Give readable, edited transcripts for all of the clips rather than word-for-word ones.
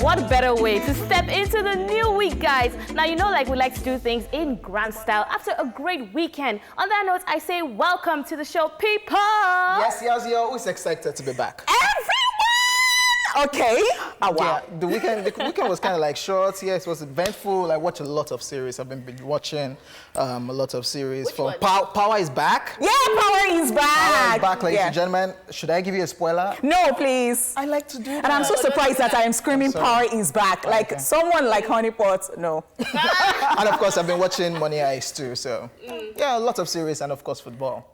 what better way to step into the new week, guys? Now, you know, like we like to do things in grand style after a great weekend. On that note, I say welcome to the show, people. Yes, you're always excited to be back. Everyone! Okay. Oh, wow. Yeah, the weekend was kind of like short. Yes, it was eventful. I watched a lot of series. I've been watching a lot of series. From Power is back. Yeah, Power is back. Back, ladies and gentlemen. Should I give you a spoiler? No, please. I like to do that. And I'm so surprised that I am screaming Power is back. Like someone like Honeypot, no. And of course, I've been watching Money Heist too. So, yeah, a lot of series and of course football.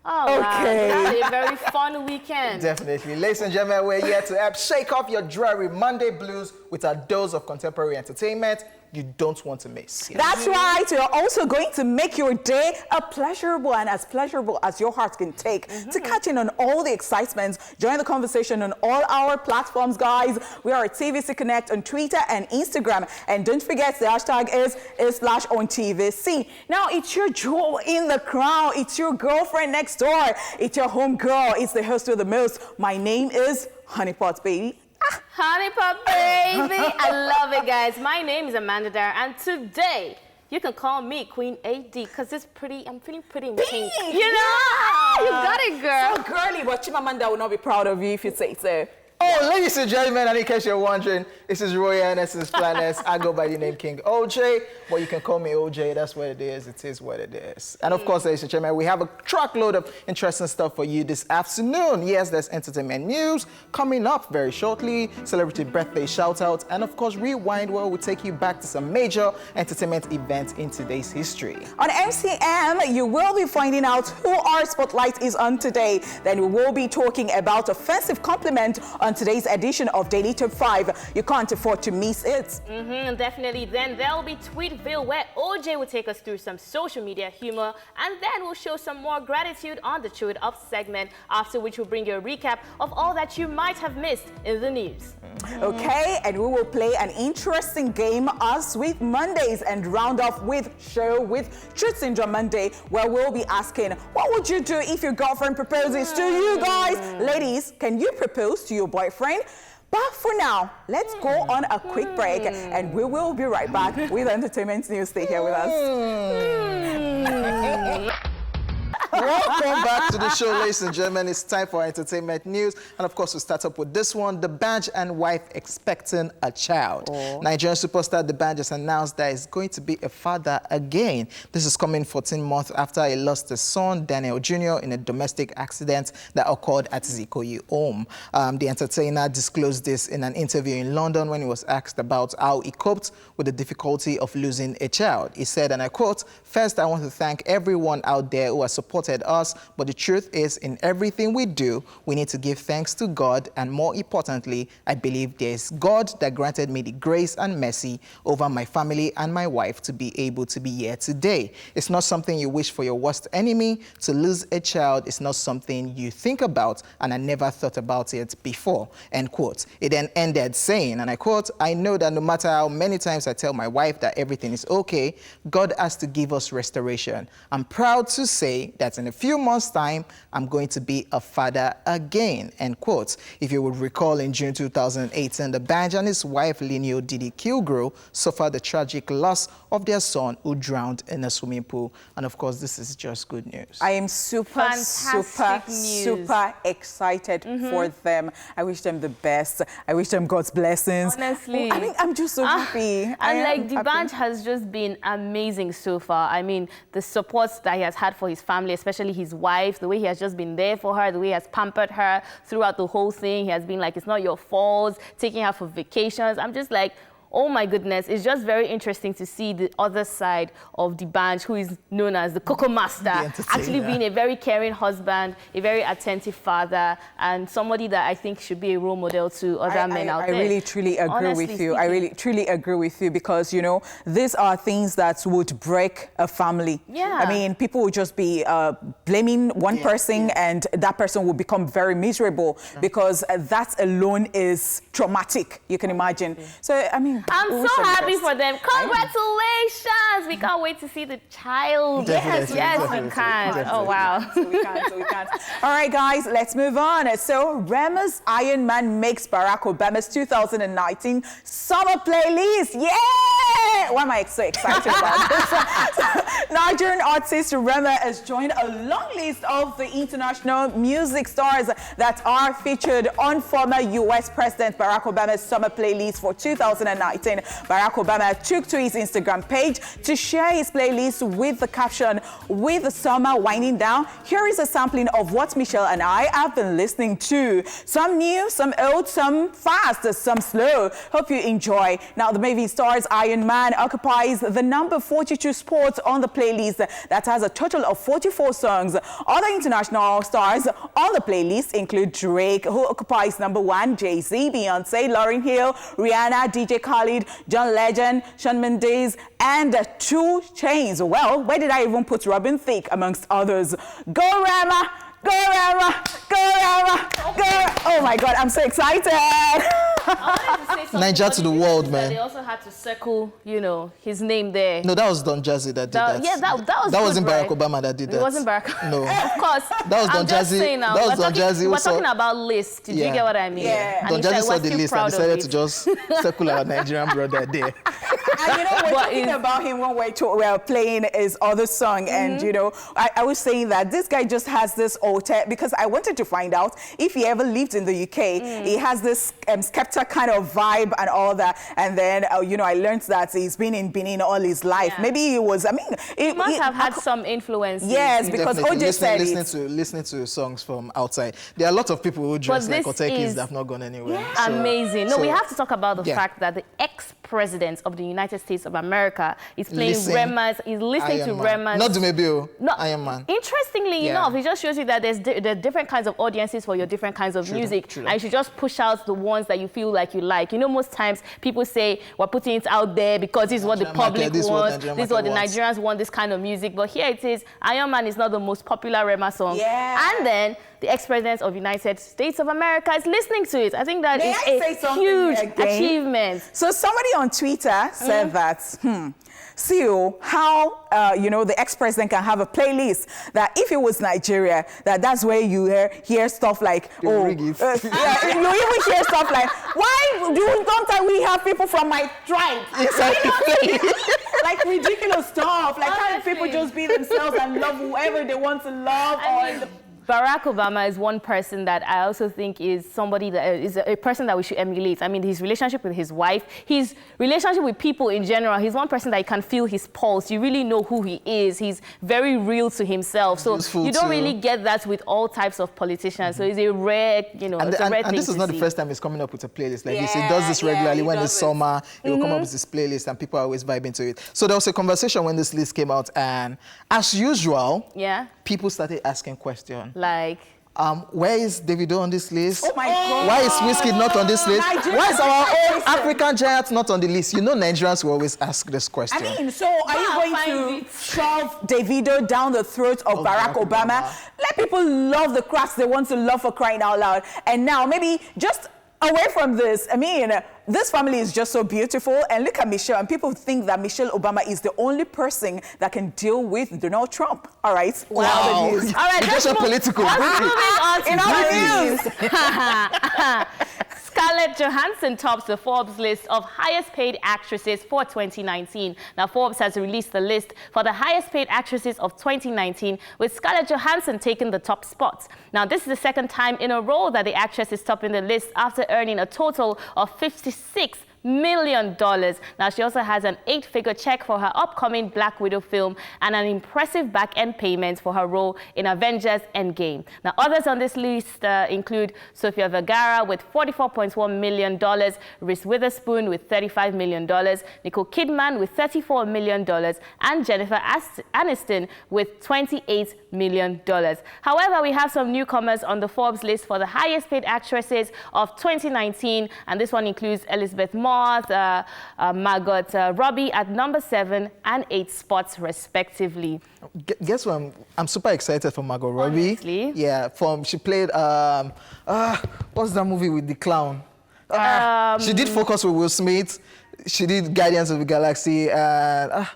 Oh, okay. Wow. That's a very fun weekend. Definitely. Ladies and gentlemen, we're here to help shake off your dreary Monday blues with a dose of contemporary entertainment you don't want to miss. Yeah. That's right. You're also going to make your day a pleasurable and as pleasurable as your heart can take. To catch in on all the excitements, join the conversation on all our platforms, guys. We are at TVC Connect on Twitter and Instagram. And don't forget, the hashtag is /OnTVC. Now, it's your jewel in the crown. It's your girlfriend next door. It's your home girl. It's the host with the most. My name is Honeypot, baby. Honeypot, baby. I love it, guys. My name is Amanda Dara, and today you can call me Queen AD because I'm feeling pretty in pink. You know? You got it, girl. So girly, but Chimamanda will not be proud of you if you say so. Oh, ladies and gentlemen, and in case you're wondering, this is Royal Highness's Planets. I go by the name King OJ, but you can call me OJ. That's what it is. It is what it is. And of course, ladies and gentlemen, we have a truckload of interesting stuff for you this afternoon. Yes, there's entertainment news coming up very shortly, celebrity birthday shout-out, and of course, Rewind, where we'll take you back to some major entertainment events in today's history. On MCM, you will be finding out who our spotlight is on today. Then we will be talking about offensive compliment on today's edition of Daily Top 5. You can't afford to miss it. Definitely. Then there will be Tweetville, where OJ will take us through some social media humor, and then we'll show some more gratitude on the Chew It Up segment, after which we'll bring you a recap of all that you might have missed in the news. Okay, and we will play an interesting game as with Mondays and round off with Truth Syndrome Monday, where we'll be asking, what would you do if your girlfriend proposes to you guys? Ladies, can you propose to your boyfriend? But for now, let's go on a quick break and we will be right back with entertainment news. Stay here with us. Welcome back to the show, ladies and gentlemen. It's time for entertainment news. And of course, we'll start up with this one. D'banj and wife expecting a child. Nigerian superstar D'banj has announced that he's going to be a father again. This is coming 14 months after he lost his son, Daniel Jr., in a domestic accident that occurred at his Ikoyi home. The entertainer disclosed this in an interview in London when he was asked about how he coped with the difficulty of losing a child. He said, and I quote, "First, I want to thank everyone out there who has supported us, but the truth is, in everything we do, we need to give thanks to God, and more importantly, I believe there is God that granted me the grace and mercy over my family and my wife to be able to be here today. It's not something you wish for your worst enemy. To lose a child is not something you think about, and I never thought about it before," end quote. It then ended saying, and I quote, "I know that no matter how many times I tell my wife that everything is okay, God has to give us restoration. I'm proud to say that in a few months' time, I'm going to be a father again," end quote. If you would recall, in June 2018, D'banj and his wife, Linio Didi Kilgore, suffered the tragic loss of their son, who drowned in a swimming pool. And of course, this is just good news. I am super excited for them. I wish them the best. I wish them God's blessings. Honestly. I mean, I'm just so happy. And like D'banj has just been amazing so far. I mean, the support that he has had for his family, especially his wife, the way he has just been there for her, the way he has pampered her throughout the whole thing. He has been like, it's not your fault, taking her for vacations. I'm just like, oh my goodness, it's just very interesting to see the other side of D'banj, who is known as the Cocoa Master, actually being a very caring husband, a very attentive father, and somebody that I think should be a role model to other men out there. I really, truly agree with you. I really, truly agree with you because, you know, these are things that would break a family. Yeah. I mean, people would just be blaming one person and that person will become very miserable because that alone is traumatic, you can imagine. So, I mean, I'm We wish so them the happy best. for them. Congratulations! We can't wait to see the child. Definitely, Yes, we definitely, can. definitely. Oh, wow. So we can't. All right, guys, let's move on. So Rema's Iron Man makes Barack Obama's 2019 summer playlist. Yeah! Why am I so excited about this? Nigerian artist Rema has joined a long list of the international music stars that are featured on former U.S. President Barack Obama's summer playlist for 2019. Barack Obama took to his Instagram page to share his playlist with the caption, "With the summer winding down, here is a sampling of what Michelle and I have been listening to. Some new, some old, some fast, some slow. Hope you enjoy." Now, the movie stars Iron Man occupies the number 42 spot on the playlist that has a total of 44 songs. Other international stars on the playlist include Drake, who occupies number 1, Jay-Z, Beyonce, Lauryn Hill, Rihanna, DJ Khaled, John Legend, Shawn Mendes, and 2 Chainz. Well, where did I even put Robin Thicke amongst others? Go Rema! Go Rema! Go Rema! Go! Oh my God, I'm so excited! Niger to the world, man. They also had to circle, you know, his name there. No, that was Don Jazzy that did that. Yeah, that was That good, wasn't right? Barack Obama that did that. It wasn't Barack. No. Of course. That was Don I'm just Jazzy. saying now, That was Don we're Jazzy we're also. talking about lists. Did Yeah. you get what I mean? Yeah. And Don he said, Jazzy saw "We're the still list and proud of decided it." to just circle our Nigerian brother there. And you know, we're But talking it's- about him when we're playing his other song, and you know, I was saying that this guy just has this alter, because I wanted to find out if he ever lived in the UK. He has this Skepta kind of vibe and all that, and then you know, I learned that he's been in Benin all his life. Yeah. Maybe he was. I mean, He must have had some influence. Yes, because Definitely. OJ said listening to songs from outside. There are a lot of people who dress like this Otekis is that have not gone anywhere. So- Amazing. No, so- we have to talk about the Yeah. fact that the ex-president of the United States of America is playing Listen, he's listening to Iron Man. Rema's. Not Dumebio, No, Iron Man. Interestingly Yeah. enough, it just shows you that there are different kinds of audiences for your different kinds of True that, music. true And that. you should just push out the ones that you feel like you like. You know, most times people say, we're putting it out there because this is what the Nigerian public market, this is what wants. Nigerian This is what the market wants. Nigerians want, this kind of music. But here it is, Iron Man is not the most popular Rema song. Yeah. And then the ex-president of the United States of America is listening to it. I think that May is I say a something huge again? achievement. So somebody on Twitter said that, see how, you know, the ex-president can have a playlist that if it was Nigeria, that's where you hear stuff like, They will rig it. yeah, you even hear stuff like, don't we have people from my tribe? Exactly. Like ridiculous stuff. Like how Honestly. people just be themselves and love whoever they want to love. I mean, Barack Obama is one person that I also think is somebody that is a person that we should emulate. I mean, his relationship with his wife, his relationship with people in general, he's one person that you can feel his pulse. You really know who he is. He's very real to himself. So Useful you don't too. really get that with all types of politicians. So it's a rare, you know, it's a rare thing and this is to not the see. first time he's coming up with a playlist like this. He Yeah, does this yeah, regularly he when does it's it. summer. He will come up with his playlist and people are always vibing to it. So there was a conversation when this list came out, and as usual, Yeah, people started asking questions. like... Where is Davido on this list? Oh my God. Why is Wizkid not on this list? Nigeria. Why is our own African giant not on the list? You know, Nigerians will always ask this question. I mean, so are you Wow, going find to it. shove Davido down the throat of Barack Barack Obama? Obama. Let people love the crafts they want to love, for crying out loud. And now maybe just away from this, I mean, this family is just so beautiful. And look at Michelle. And people think that Michelle Obama is the only person that can deal with Donald Trump. All right. Wow. Well, the news. All right, You let's just political. Moving on to In other movies. news. Scarlett Johansson tops the Forbes list of highest paid actresses for 2019. Now, Forbes has released the list for the highest paid actresses of 2019, with Scarlett Johansson taking the top spot. Now, this is the second time in a row that the actress is topping the list after earning a total of $56 million. Now, she also has an 8-figure check for her upcoming Black Widow film and an impressive back-end payment for her role in Avengers Endgame. Now, others on this list include Sofia Vergara with $44.1 million, Reese Witherspoon with $35 million, Nicole Kidman with $34 million, and Jennifer Aniston with $28 million. However, we have some newcomers on the Forbes list for the highest paid actresses of 2019, and this one includes Elizabeth Moss, Margot Robbie at number 7 and 8 spots, respectively. Guess what? I'm super excited for Margot Robbie. Honestly? Yeah, she played, what's that movie with the clown? She did Focus with Will Smith. She did Guardians of the Galaxy and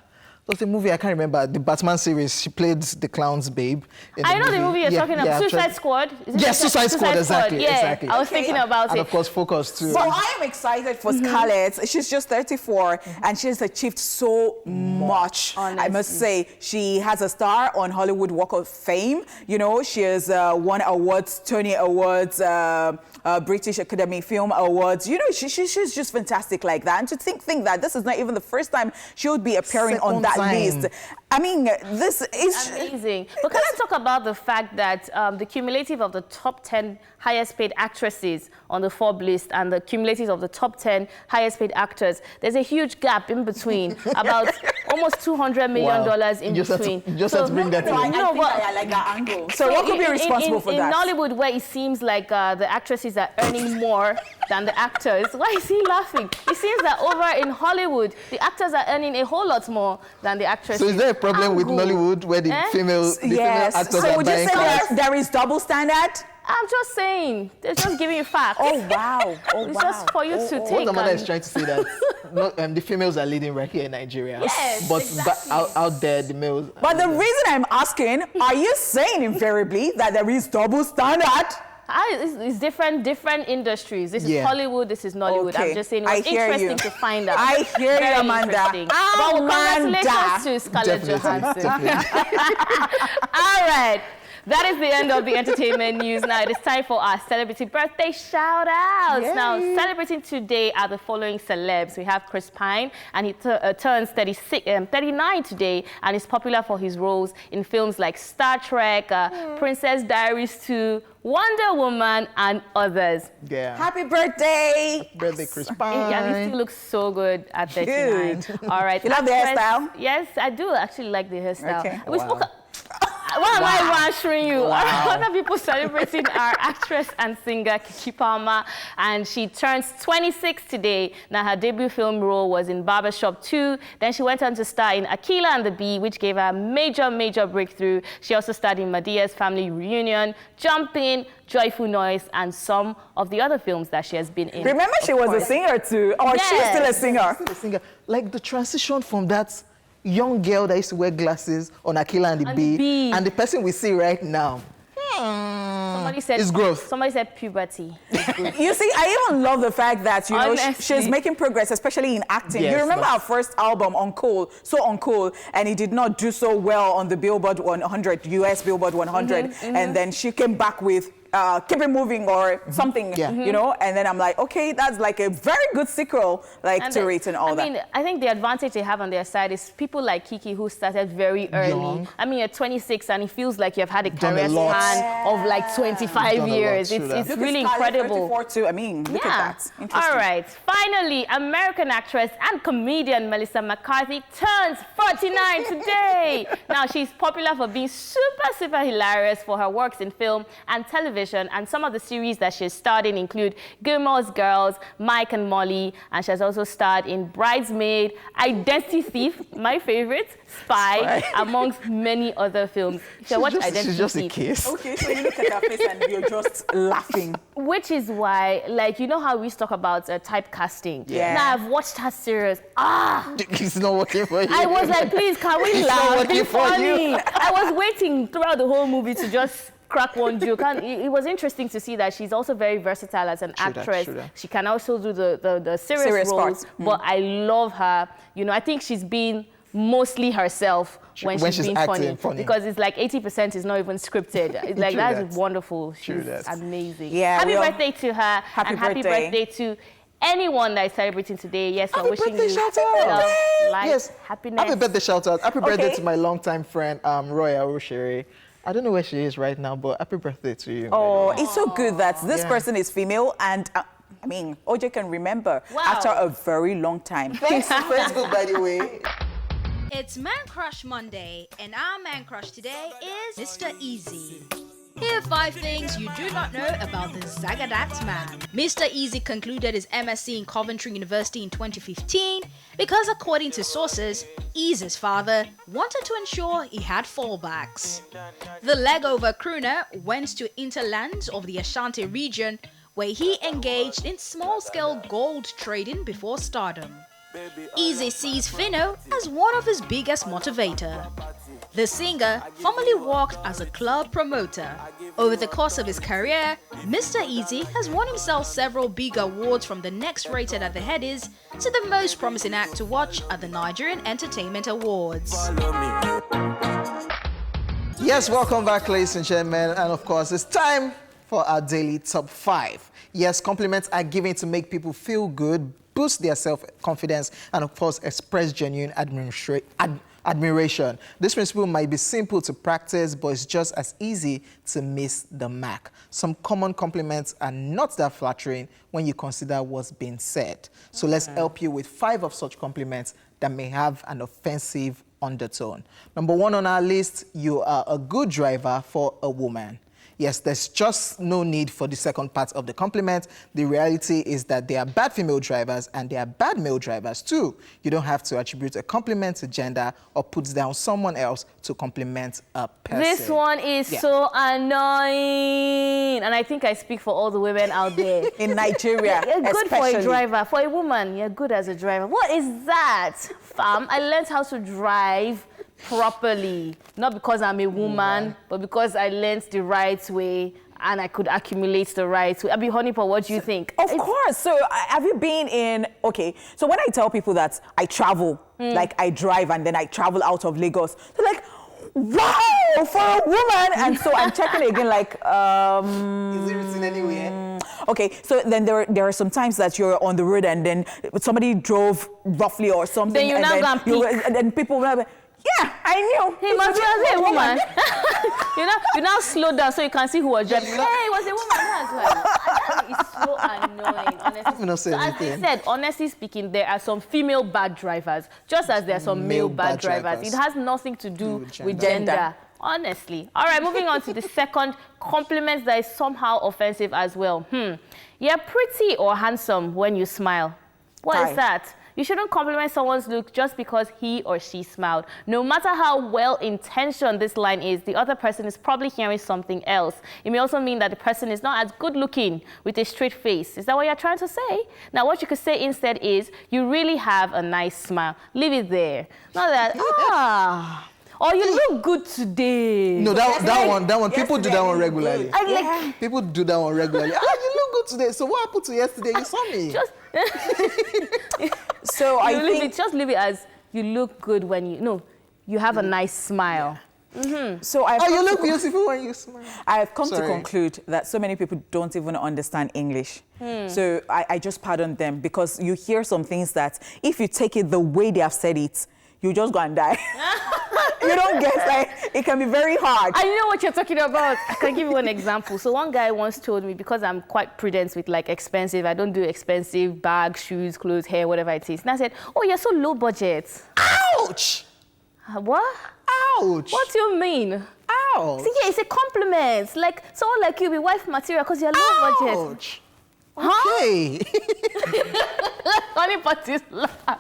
what's the movie? I can't remember. The Batman series. She played the clown's babe. I know the movie you're talking about. Suicide Squad. Yes, Suicide Squad. Exactly. Yeah, Exactly. I was thinking about it. And of course, Focus too. So I am excited for Scarlett. She's just 34 and she has achieved so much. Honestly. I must say, she has a star on Hollywood Walk of Fame. You know, she has won awards, Tony Awards, British Academy Film Awards. You know, she's just fantastic like that. And to think that this is not even the first time she would be appearing on that list. I mean, this is amazing. But can I talk about the fact that the cumulative of the top 10 highest paid actresses on the Forbes list and the cumulative of the top 10 highest paid actors, there's a huge gap in between, about almost $200 million in between. You just have to bring that in. I like that angle. So what could be responsible for that? In Nollywood, where it seems like the actresses are earning more than the actors, why is he laughing? It seems that over in Hollywood, the actors are earning a whole lot more than the actresses. So is there a problem with Nollywood where the female female actors so are would you buying say cars? there is double standard? I'm just saying, they're just giving you facts. Oh, wow. Oh, It's wow. just for you to take. What the mother is trying to say that the females are leading right here in Nigeria. Yes, but exactly. out there, the males. But the reason I'm asking, are you saying invariably that there is double standard? It's different industries. This is Yeah. Hollywood, this is Nollywood. Okay. I'm just saying it I was hear interesting you. to find out. I hear you, Very Amanda. interesting. But Amanda. congratulations to Scarlett Johansson. Definitely. All right. That is the end of the entertainment news. Now it is time for our celebrity birthday shout-outs. Yay. Now, celebrating today are the following celebs. We have Chris Pine, and he turns 39 today, and is popular for his roles in films like Star Trek, Princess Diaries 2, Wonder Woman, and others. Yeah. Happy birthday. Birthday, Chris And he Pine. still looks so good at 39. All right. You love the Actress- hairstyle? Yes, I do actually like the hairstyle. Okay. We spoke. Why am I answering you? Other people celebrating are actress and singer Keke Palmer, and she turns 26 today. Now, her debut film role was in Barbershop 2. Then she went on to star in Aquila and the Bee, which gave her a major breakthrough. She also starred in Medea's Family Reunion, Jumping, Joyful Noise, and some of the other films that she has been in. Remember, she was a singer too, or she's Yes. still a singer. The singer, like the transition from that young girl that used to wear glasses on Aquila and the Bee, and the person we see right now. Somebody said It's growth. Somebody said puberty. You see, I even love the fact that, you know, Honestly. she's making progress, especially in acting. Yes, you remember but- our first album, Uncool, and it did not do so well on the Billboard 100, US Billboard 100. And then she came back with Keep It Moving or something, Yeah. you know? And then I'm like, okay, that's like a very good sequel, like, to it and all that. I mean, I think the advantage they have on their side is people like Keke who started very early. Young. I mean, you're 26 and it feels like you've had a Done a career lot. span of like 25 Done a lot, years. true that. It's Look at really Scarlett, incredible. 34 too. I mean, look at that. Interesting. All right. Finally, American actress and comedian Melissa McCarthy turns 49 today. Now, she's popular for being super hilarious for her works in film and television, and some of the series that she's starred in include Gilmore's Girls, Mike and Molly, and she has also starred in Bridesmaid, Identity Thief, my favorite, Spy, amongst many other films. If you watch Identity She's just a Thief, case. Okay, so you look at her face and you're just laughing. which is why, like, you know how we used to talk about typecasting? Yeah. Now I've watched her series. It's not working for you. I was like, please, can we It's not laugh? working Be for you. funny. I was waiting throughout the whole movie to just crack one joke. And it was interesting to see that she's also very versatile as an True that, actress. true that. She can also do the serious roles. parts. But I love her. You know, I think she's been mostly herself when she's being acting funny. Because it's like 80% is not even scripted. It's like, True that's that. wonderful. True She's that. amazing. Yeah, happy we all- birthday to her. Happy and happy birthday. birthday to anyone that is celebrating today. Yes, we're Happy wishing birthday, you shout out. love, life, Yes. happiness. Happy birthday shout out. Happy birthday Okay. to my longtime friend, Roya Oshere. I don't know where she is right now, but happy birthday to you. Oh, it's so good that this Yeah. person is female and, I mean, OJ can remember Wow. after a very long time. Thanks to Facebook, by the way. It's Man Crush Monday, and our Man Crush today is Mr. Easy. Here are 5 things you do not know about the Zagadat man. Mr. Easy concluded his MSc in Coventry University in 2015 because, according to sources, Easy's father wanted to ensure he had fallbacks. The legover crooner went to interlands of the Ashanti region, where he engaged in small-scale gold trading before stardom. Easy sees Phyno as one of his biggest motivator. The singer formerly worked as a club promoter. Over the course of his career, Mr. Easy has won himself several big awards, from the next rated at the Headies to the most promising act to watch at the Nigerian Entertainment Awards. Yes, welcome back, ladies and gentlemen. And of course, it's time for our daily top 5. Yes, compliments are given to make people feel good, boost their self-confidence, and of course, express genuine admiration. This principle might be simple to practice, but it's just as easy to miss the mark. Some common compliments are not that flattering when you consider what's being said. So let's help you with 5 of such compliments that may have an offensive undertone. Number 1 on our list, you are a good driver for a woman. Yes, there's just no need for the second part of the compliment. The reality is that there are bad female drivers and there are bad male drivers too. You don't have to attribute a compliment to gender or put down someone else to compliment a person. This one is so annoying. And I think I speak for all the women out there. In Nigeria, You're good especially. for a driver. For a woman, you're good as a driver. What is that, fam? I learned how to drive properly, not because I'm a woman, but because I learned the right way and I could accumulate the right way. Abi Honeypot, what do you think? Of course. So have you been in, okay, so when I tell people that I travel, like I drive and then I travel out of Lagos, they're like, wow, for a woman. And so I'm checking again like, Is it written anywhere? Okay, so then there are some times that you're on the road and then somebody drove roughly or something. Then you and now then go and peek. and then people will be, yeah, I knew. He must be a woman. you now slow down so you can see who was driving. Hey, it was a woman. That's why. It's so annoying, honestly. Not say So as anything. I said, honestly speaking, there are some female bad drivers, just as there are some male bad drivers. It has nothing to do with gender. Honestly. All right, moving on to the second compliment that is somehow offensive as well. You're pretty or handsome when you smile. What is that? You shouldn't compliment someone's look just because he or she smiled. No matter how well-intentioned this line is, the other person is probably hearing something else. It may also mean that the person is not as good-looking with a straight face. Is that what you're trying to say? Now, what you could say instead is, you really have a nice smile. Leave it there. Not that, or you look good today. No, that one. People do that one regularly. People do that one regularly. You look good today. So what happened to yesterday? You saw me. So I think just leave it as you look good when you have a nice smile. So you look beautiful when you smile. I have come to conclude that so many people don't even understand English. So I just pardon them, because you hear some things that if you take it the way they have said it, you just go and die. You don't get, like, it can be very hard. I know what you're talking about. I can give you one example. So one guy once told me, because I'm quite prudent with like expensive, I don't do expensive bags, shoes, clothes, hair, whatever it is. And I said, oh, you're so low budget. Ouch! What? Ouch! What do you mean? Ouch! See, yeah, it's a compliment. Like, someone like you be wife material because you're low budget. Ouch! Okay. Honeypot is laugh.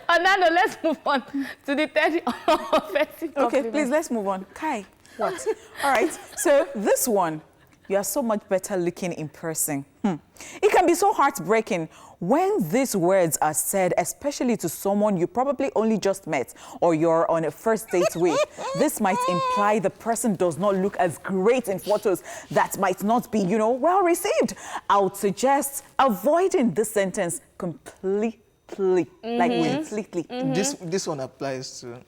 Anando, let's move on to the third offensive compliment. Okay, please, let's move on. Kai, what? All right, so this one, you are so much better looking in person. It can be so heartbreaking when these words are said, especially to someone you probably only just met or you're on a first date with. This might imply the person does not look as great in photos. That might not be, well received. I would suggest avoiding this sentence completely. Like completely. This one applies to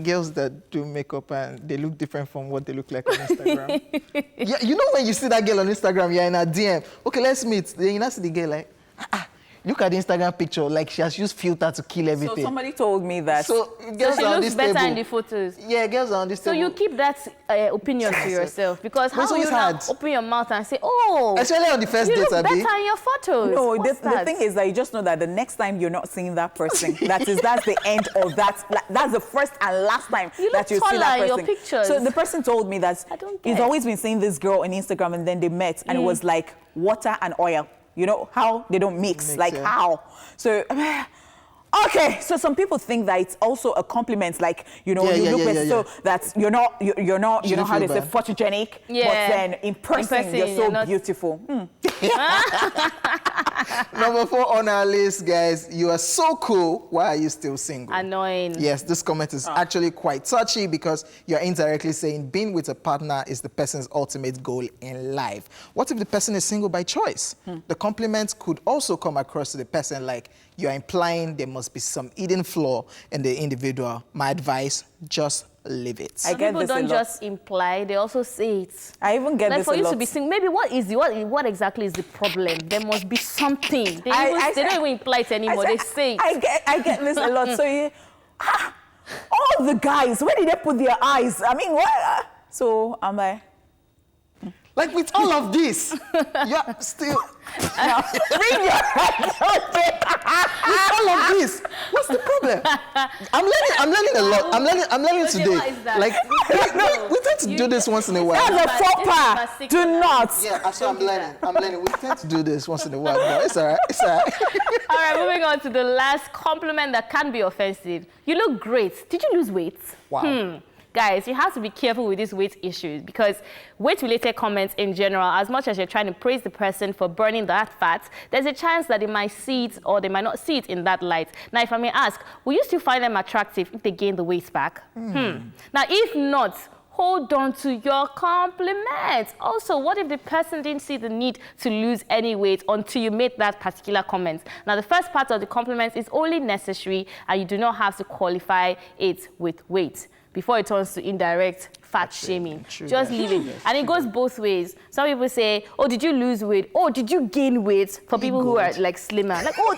girls that do makeup and they look different from what they look like on Instagram. Yeah, you know when you see that girl on Instagram, you're in a DM. Okay, let's meet. Then you not see the girl like, look at the Instagram picture, like she has used filter to kill everything. So somebody told me that. So girls she are on looks this better table. in the photos. Yeah, girls are on this So table. you keep that opinion to yourself, because how it's do you always now hard. open your mouth and say, oh, Especially on the first you date, look Abi. better in your photos. No, What's the that? thing is that you just know that the next time you're not seeing that person. that's the end of that. That's the first and last time You that look you see that taller in person. your pictures. So the person told me that I don't he's get. always been seeing this girl on Instagram, and then they met, and it was like water and oil. You know how they don't mix, like yeah. how? So. Okay, so some people think that it's also a compliment, like you look better, so that you're not how they say bad. photogenic, Yeah. but then in person you're so not- beautiful. Number 4 on our list, guys. You are so cool. Why are you still single? Annoying. Yes, this comment is actually quite touchy because you're indirectly saying being with a partner is the person's ultimate goal in life. What if the person is single by choice? The compliment could also come across to the person like you're implying there must be some hidden flaw in the individual. My advice, just leave it. I get People this a don't lot. just imply, they also say it. I even get Like this for a you lot. to be single, maybe what exactly is the problem? There must be something. They don't even imply it anymore. They say it. I get this a lot. So all the guys, where did they put their eyes? I mean, what? So I'm like, Like with all of this, you're still... bring your hands on it. With all of this, what's the problem? I'm learning a lot. I'm learning Okay, today. what is that? Like we tend to do this once in a while. That's a This is faux pas. basic Do not. Yeah, that's what I'm learning. I'm learning. We tend to do this once in a while, but it's all right. It's all right. All right, moving on to the last compliment that can be offensive. You look great. Did you lose weight? Wow. Guys, you have to be careful with these weight issues because weight-related comments in general, as much as you're trying to praise the person for burning that fat, there's a chance that they might see it or they might not see it in that light. Now, if I may ask, will you still find them attractive if they gain the weight back? Now, if not, hold on to your compliment. Also, what if the person didn't see the need to lose any weight until you made that particular comment? Now, the first part of the compliment is only necessary and you do not have to qualify it with weight before it turns to indirect fat shaming. Just leave it. And it goes both ways. Some people say, oh, did you lose weight? Oh, did you gain weight? For people who are like slimmer. Like, oh,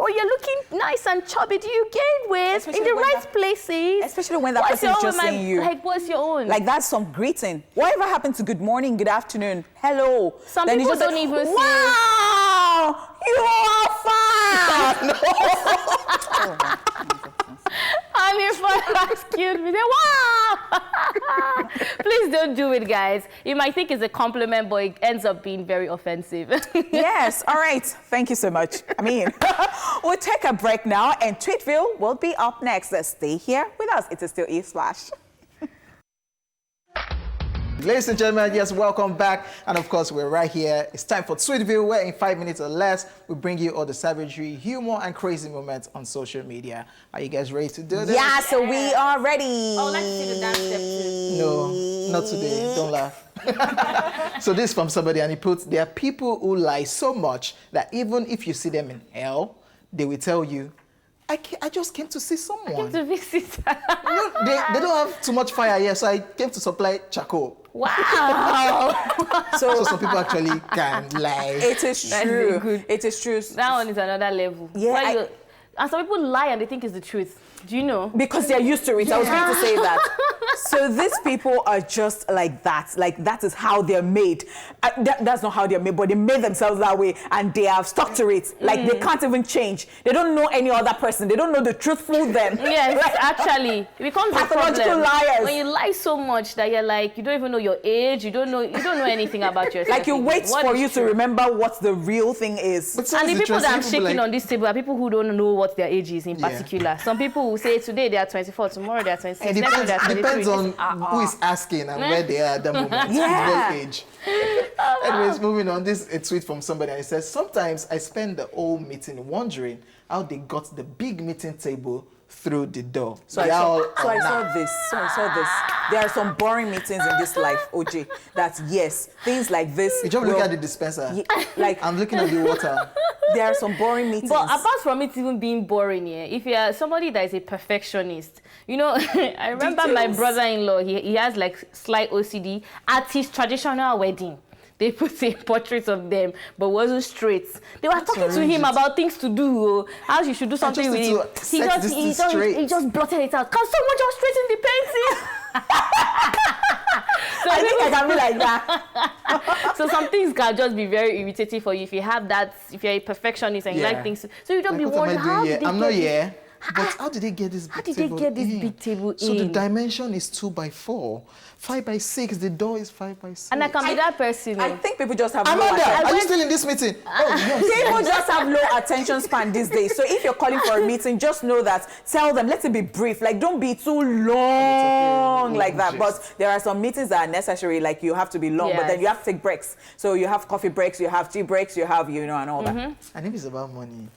you're looking nice and chubby. Do you gain weight? Especially In the when right places? Especially when that What's person is your just own, saying you. Like, what's your own? Like that's some greeting. Whatever happened to good morning, good afternoon, hello? Some Then you people just don't say, even say- wow, you are fat. And if I excuse me, say, wow! Please don't do it, guys. You might think it's a compliment, but it ends up being very offensive. Yes, all right. Thank you so much. I mean, we'll take a break now, and Tweetville will be up next. Stay here with us. It is still E-Splash. Ladies and gentlemen, yes, welcome back. And of course, we're right here. It's time for Tweetville, where in 5 minutes or less, we bring you all the savagery, humor, and crazy moments on social media. Are you guys ready to do this? Yeah, so we are ready. Oh, let's see the dance step too. No, not today. Don't laugh. So this is from somebody, and he puts, there are people who lie so much that even if you see them in hell, they will tell you, I just came to see someone. To visit. No, they don't have too much fire here, so I came to supply charcoal. Wow. So some people actually can lie. It is That's true. good. It is true. That one is another level. Yeah, Where and some people lie and they think it's the truth. Do you know? Because they're used to it. I was going to say that. So these people are just like that. Like that is how they're made. That's not how they're made, but they made themselves that way and they have stuck to it. Like they can't even change. They don't know any other person. They don't know the truthful them. Yes, Like, actually, it becomes a pathological problem. liars. When you lie so much that you're like, you don't even know your age, you don't know anything about yourself. like you wait What for is you to true? remember what the real thing is. But And the it's people that I'm interesting, shaking like- on this table are people who don't know what their age is in Yeah. particular. Some people will say today they are 24, tomorrow they are 26, It next week depends, they are 23. depends on who is asking and where they are at that moment. Yeah. What age. Anyways, moving on. This is a tweet from somebody, and it says, sometimes I spend the whole meeting wondering how they got the big meeting table through the door. So I saw this. There are some boring meetings in this life, OJ. That yes, things like this. You just look at the dispenser. Like I'm looking at the water. there are some boring meetings. But apart from it even being boring, yeah, if you are somebody that is a perfectionist, you know, I remember my Details. brother-in-law, he has like slight OCD. At his traditional wedding, they put a portrait of them, but wasn't straight. They were talking to him about things to do, how she should do something with him. He just blotted it out. Can someone just straighten the painting? I think I can be like that. So some things can just be very irritating for you if you have that, if you're a perfectionist and you Yeah. like things. So you don't Like, be what am I wondering, doing here? I'm not here. But how did they get this big How did table they get this in? big table So the in? dimension is 2x4. 5x6, the door is 5x6. And I can be that person. I think people just have Amanda, low are you still in this meeting? Oh, yes. People just have low attention span these days. So if you're calling for a meeting, just know that. Tell them, let it be brief. Like, don't be too long like that. But there are some meetings that are necessary. Like, you have to be long, but then you have to take breaks. So you have coffee breaks, you have tea breaks, you have, and all that. And if it's about money,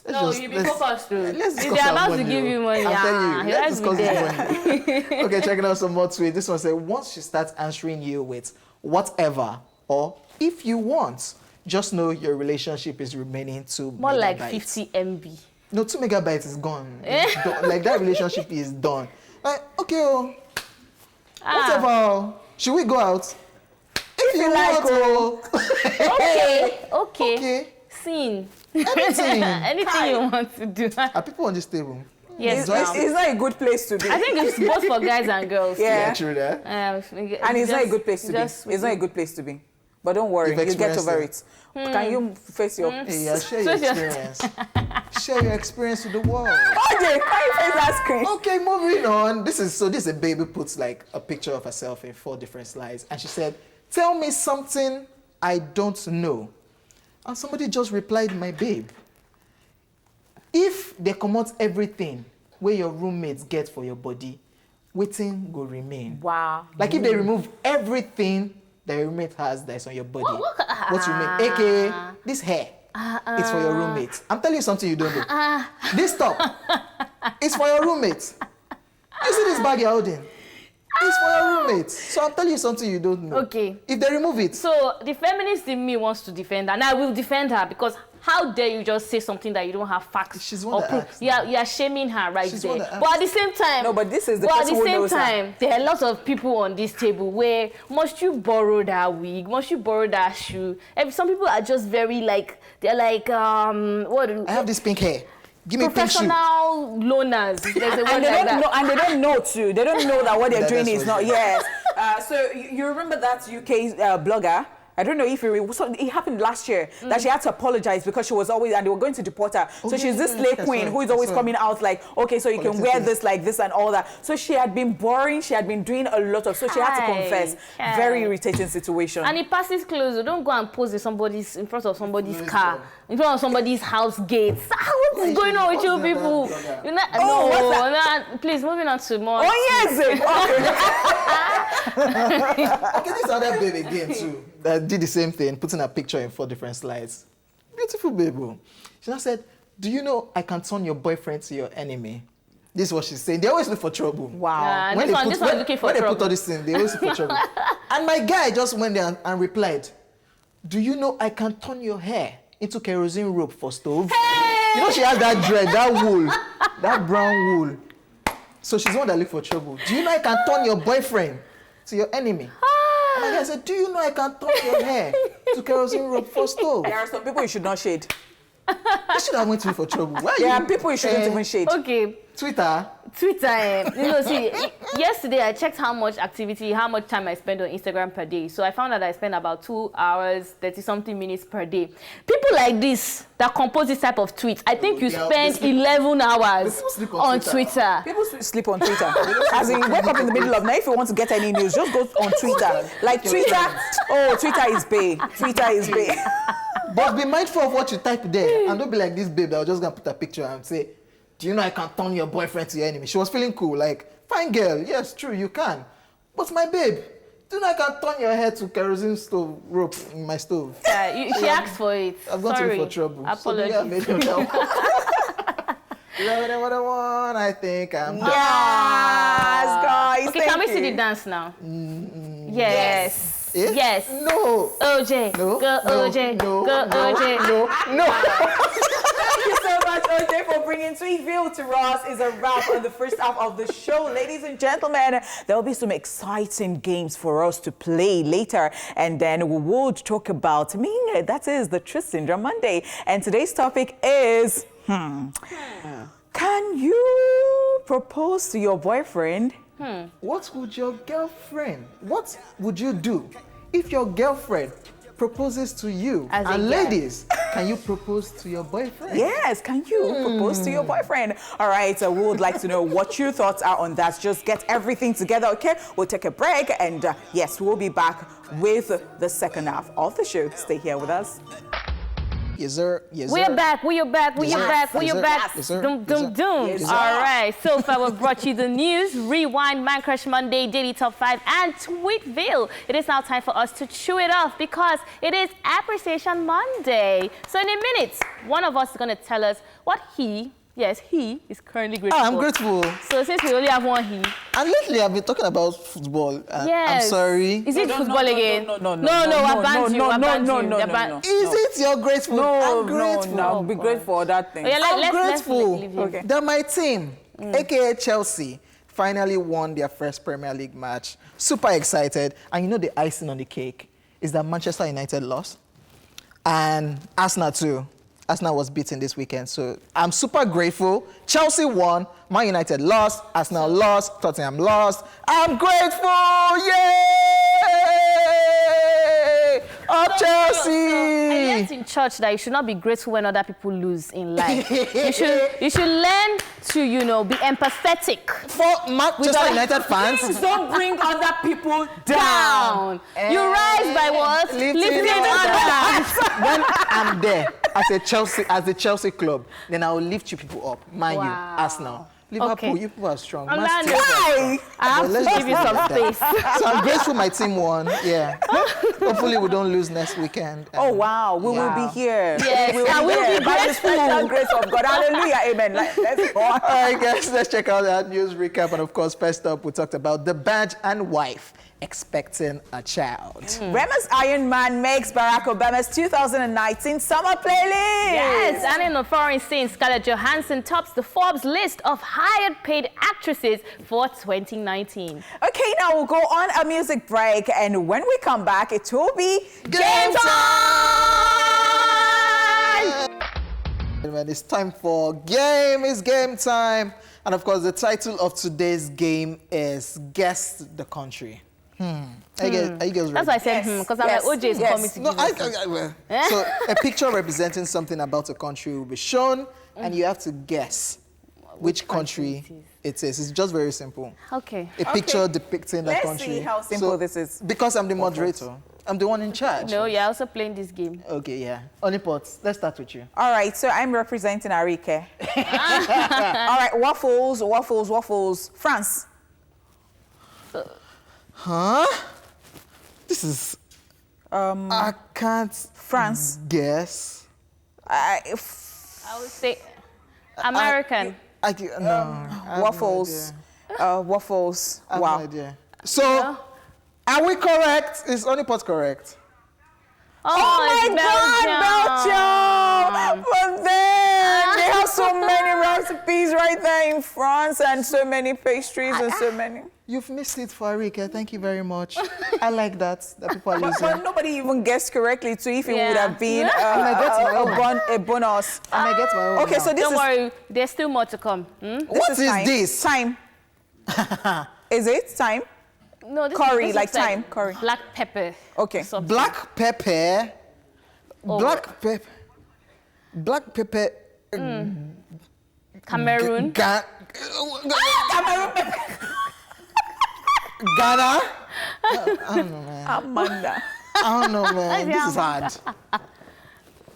No, you be focused too. Let's If discuss they're our about to money, give you money, I'm telling you, let's discuss there. this money. Okay, checking out some more tweets. This one said, once she starts answering you with whatever or if you want, just know your relationship is remaining 2 More like megabytes. 50 MB. No, 2 megabytes is gone. It's done. Like, that relationship is done. Like, okay, whatever. Should we go out? If you like, want, Okay. Scene. anything. Anything you want to do. Are people on this table? Yes, It's not a good place to be. I think it's both for guys and girls. Yeah. Yeah, true that. And it's not a good place to be. It's not a good place to be. But don't worry, You've you get experienced over it. it. Can you face your... Hey, yeah, share your experience. Share your experience with the world. OJ, can you face that screen? Okay, moving on. This is a baby puts like a picture of herself in 4 different slides, and she said, "Tell me something I don't know." And somebody just replied, "My babe, if they come out everything where your roommates get for your body, waiting will remain." Wow. Like if they remove everything that your roommate has that is on your body, what remain? AKA this hair. It's for your roommate. I'm telling you something you don't know. This top, it's for your roommate. You see this bag you're holding? It's for your roommate. So I'm telling you something you don't know. Okay. If they remove it. So the feminist in me wants to defend her, and I will defend her because how dare you just say something that you don't have facts She's the one or that proof? asked. You're shaming her right She's the there. one that But at the same time, No, but this is the but at person the who same knows her. time, there are lots of people on this table where must you borrow that wig? Must you borrow that shoe? And some people are just very like they're like what? I have this pink hair. Give me pink shoe. Professional loners. There's a word And they like don't that. know, and they don't know too. They don't know that what they're That- doing that's is what not. it is. Yes. So you remember that UK blogger? I don't know if it happened last year that she had to apologize because she was always, and they were going to deport her. Oh, So yeah, she's this yeah, slave that's queen right, who is always that's right. coming out like, okay, so you can wear this like this and all that. So she had been boring. She had been doing a lot of, so she had to Hi. confess. Hi. Very irritating situation. And it passes close. Don't go and pose in front of somebody's car, in front of somebody's house gates. What is going on with you What's that people? blogger? You're not, Oh, no, what's no, please, moving on to more. Oh yes. Okay, this other babe again too that did the same thing, putting a picture in 4 different slides. Beautiful babe. She now said, "Do you know I can turn your boyfriend to your enemy?" This is what she's saying. They always look for trouble. Wow. This one is looking for when they trouble. put all this thing, they always look for trouble. And my guy just went there and replied, "Do you know I can turn your hair into kerosene rope for stove?" You know she has that dread, that wool, that brown wool. So she's the one that look for trouble. "Do you know I can turn your boyfriend to your enemy?" And my guy said, "Do you know I can turn your hair to kerosene rope for stove?" There are some people you should not shade. You should have went to me for trouble. Why There you, are people you shouldn't even shade. Okay. Twitter. Twitter, see, yesterday I checked how much time I spend on Instagram per day. So I found that I spend about 2 hours, 30-something minutes per day. People like this that compose this type of tweets, I think you Yeah, spend they sleep- 11 hours people sleep on on Twitter. People sleep on Twitter. As in, wake up in the middle of night. If you want to get any news, just go on Twitter. Like Twitter, Twitter is bae. Twitter is bae. But be mindful of what you type there. And don't be like this babe that was just going to put a picture and say, "Do you know I can turn your boyfriend to your enemy?" She was feeling cool. Like, fine girl. Yes, true, you can. But my babe, do you know I can turn your hair to kerosene stove rope in my stove? She asked for it. I've gone Sorry. to you for trouble. Apologies. So maybe I made your what I want, I think I'm done. Yes, guys. Okay, thank can we see you. the dance now? Yes. Eh? Yes. No. OJ. No. Go no, OJ. No. Go no, OJ. No. Thank you so much, OJ, for bringing Tweetville to us. Is a wrap on the first half of the show. Ladies and gentlemen, there will be some exciting games for us to play later. And then we will talk about, that is the Truth Syndrome Monday. And today's topic is, can you propose to your boyfriend? What would you do if your girlfriend proposes to you? As a And guy. ladies, Can you propose to your boyfriend? Yes, can you propose to your boyfriend? All right, so we would like to know what your thoughts are on that. Just get everything together, okay? We'll take a break, and yes, we'll be back with the second half of the show. Stay here with us. Yes, sir. Yes, We sir. are back, we are back, we Yes, are sir. back, we Yes, are sir. back. Yes, sir. Dum, Yes, dum, sir. dum. Yes, sir. All right, so far we've brought you the news, Rewind, Man Crush Monday, Daily Top 5, and Tweetville. It is now time for us to chew it off because it is Appreciation Monday. So in a minute, one of us is going to tell us what he is currently grateful I'm for. grateful. So since we only have one he. And lately, I've been talking about football. Yes. I'm sorry. Is it football again? No, I banned you. I banned you. no, I banned- no. Is it you're grateful? No, I'm grateful. no, be grateful for that thing. Oh, yeah, I'm let's grateful leave him. Okay. that my team, aka Chelsea, finally won their first Premier League match. Super excited. And you know the icing on the cake is that Manchester United lost. And Arsenal too. Arsenal was beaten this weekend. So I'm super grateful. Chelsea won. Man United lost. Arsenal lost. Tottenham lost. I'm grateful. Yay! Up Chelsea! I learned in church that you should not be grateful when other people lose in life. you should learn to, be empathetic. For Manchester United fans, Don't bring other people Down. You rise by what? Lifting others. When I'm there as the Chelsea club, then I will lift you people up. Mind you, Wow. Arsenal. Liverpool, Okay. you people are strong. I'm Man not- City are strong. I have But let's to just give you leave some it there. space. So I'm grateful my team won. Yeah. Hopefully we don't lose next weekend. Oh, wow. We will be here. Yes, we will and we'll here be by the grateful. special grace of God. Hallelujah. Amen. Let's go on. All right, guys, let's check out that news recap. And of course, first up, we talked about the badge and wife expecting a child. Rema's Iron Man makes Barack Obama's 2019 summer playlist. Yes, and in a foreign scene, Scarlett Johansson tops the Forbes list of highest paid actresses for 2019. Okay, now we'll go on a music break, and when we come back, it will be game time! And it's time for game. It's game time. And of course, the title of today's game is Guess the Country. Are you guys ready? That's why I said, Yes, because yes, I'm like, OJ is yes. coming to No, give us. so a picture representing something about a country will be shown, and you have to guess which country it is. It's just very simple. Okay. A picture depicting that Let's country. see how simple this is. Because I'm the moderator, I'm the one in charge. No, you're also playing this game. Okay, yeah. Honeypots, let's start with you. All right, so I'm representing Arike. All right, waffles. France. Huh? This is. I can't. France. Guess. I would say American. No. I have no Waffles. Waffles. idea. I have Wow. no idea. So, are we correct? Is Honeypot correct? Oh it's my God, Belgium! But then they have so many recipes right there in France and so many pastries and so many. You've missed it for Arika. Thank you very much. I like that people are But losing. nobody even guessed correctly too if it Yeah. would have been a bonus. I might get my own Okay, now. so this Don't is worry, there's still more to come. What is time. this? Time. Is it time? No, this Curry, this like looks thyme, curry. Black pepper. Okay. Something. Black pepper. Oh. Black pepper. Black pepper. Cameroon. Cameroon pepper. Ghana. I don't know, man. Amanda. I don't know, man. This is hard.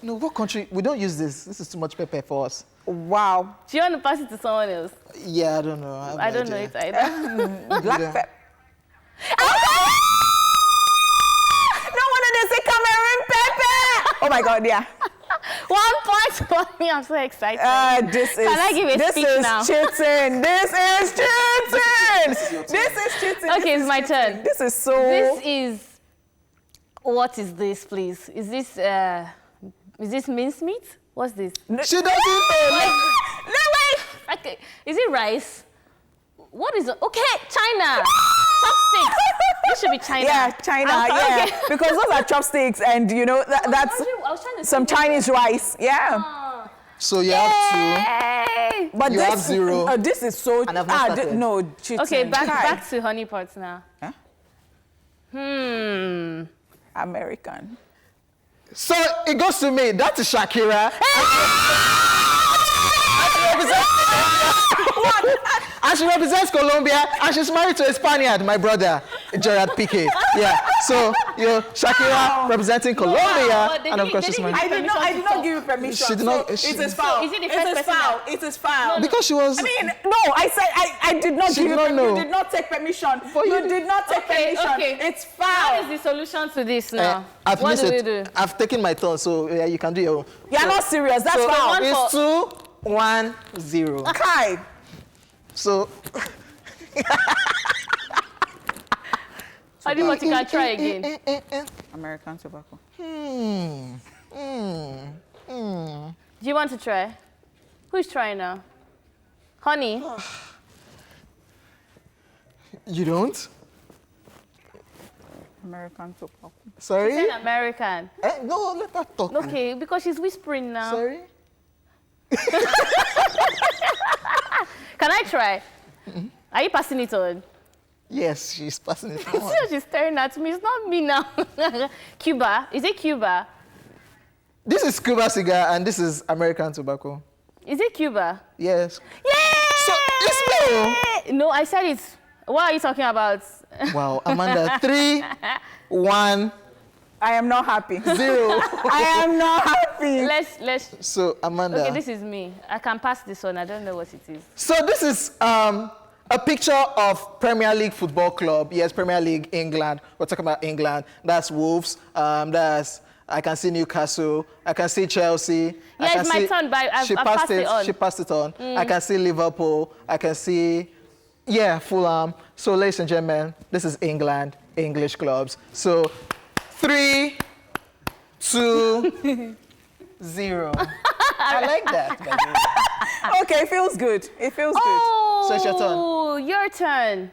No, what country? We don't use this. This is too much pepper for us. Wow. Do you want to pass it to someone else? Yeah, I don't know. I don't know it either. Black Yeah. pepper. No wonder they say Cameroon pepper. Oh my God, yeah. 1 point for me. I'm so excited. This is. Can I give a this speech is now? cheating. This is cheating. This is cheating. Okay, it's my turn. This is so. This is. What is this, please? Is this mincemeat? What's this? She doesn't know. No, wait. Okay. Is it rice? What is it? Okay, China. Chopsticks. This should be China. Yeah, China. Yeah, Okay. because those are chopsticks, and you know that's I was trying to some think of- Chinese rice. Yeah. So you have to. Hey. But You this, have zero. This is so. And I've not started. No, cheating. Okay, Kai. back to honeypots now. Huh? Hmm. American. So it goes to me. That's Shakira. And she represents Colombia, and she's married to a Spaniard, my brother, Gerard Piqué. Yeah. So Shakira representing Colombia, and of course she's married. I did not give you permission. She did not. So it is foul. Is it the It first is person foul. that- It is foul. Because she was. I mean, no, I said I did not She give did you not permission. know. You did not take permission. But You you did not take permission. Okay. It's What foul. is the solution to this now? I've What missed do we it. do? I've taken my turn, so yeah, you can do your own. You're not serious. That's So foul. it's 2-1-0. Kai. So. I do what you can try again. American tobacco. Do you want to try? Who's trying now? Honey? You don't? American tobacco. Sorry? She's American. No, let her talk. Okay, because she's whispering now. Sorry? Can I try? Are you passing it on? Yes, she's passing it See on. how she's staring at me? It's not me now. Cuba. Is it Cuba? This is Cuba cigar, and this is American tobacco. Is it Cuba? Yes. Yay! So it's me. No, I said it. What are you talking about? Wow, Amanda, 3-1-0. I am not happy. I am not happy. Let's. So Amanda. Okay, this is me. I can pass this one. I don't know what it is. So this is a picture of Premier League Football Club. Yes, Premier League England. We're talking about England. That's Wolves. I can see Newcastle. I can see Chelsea. Yeah, I can it's my turn, but I've passed it on. She passed it on. I can see Liverpool. I can see, Fulham. So ladies and gentlemen, this is England, English clubs. So 3-2-0. I like that, by the way. Okay, it feels good. It feels Oh, So it's your turn. your turn.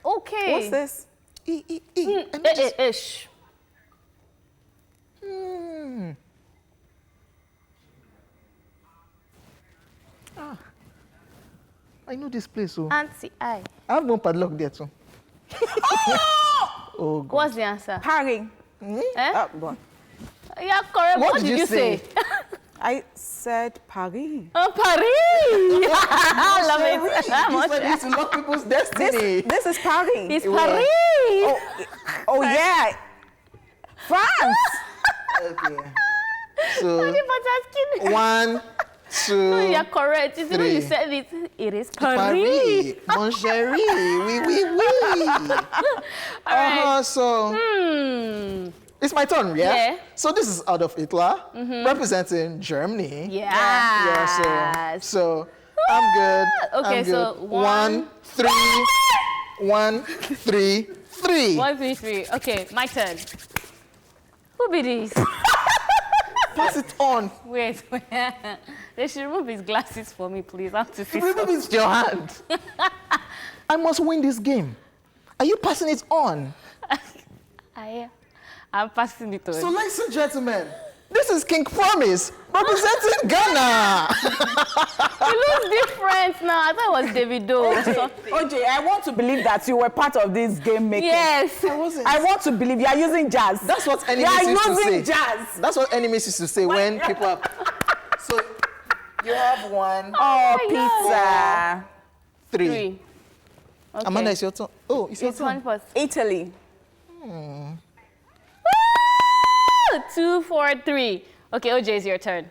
Okay. good. What's this? Ish. I know this place, so Auntie I. I have one padlock there too. Oh, God. What's the answer? Paris. Eh? Go on. Yeah, correct. What What did did you you say? I said Paris. Oh, Paris! I love it. This one needs to lock people's destiny. This is Paris. It's Where? Paris! Oh yeah. France. Okay. So But asking. 1, 2, You're correct. You see, when you 3. said it, it is Paris. Paris. Mon chéri. Oui, oui, oui. All right. So it's my turn, yeah? Yeah. So this is Adolf Hitler representing Germany. Yes. Yeah, so I'm good. Okay, I'm good. so 1, 3, 1, 3, 3. 1, 3, 3. Okay, my turn. Who be this? Pass it on. Wait. They should remove his glasses for me, please. I have to see Remember, it's your hand. I must win this game. Are you passing it on? I'm passing it on. So, ladies and gentlemen, this is King Promise representing Ghana. It looks different now. I thought it was Davido. OJ, I want to believe that you were part of this game making. Yes. I want to believe you are using jazz. That's what You enemies are used to using say. jazz. That's what enemies used to say when people have. So, you have 1, Oh, my pizza. 3. 3. Okay. Amanda, it's your turn. Oh, it's your It's turn. 1 plus. Italy. 2, 4, 3. Okay, OJ, it's your turn.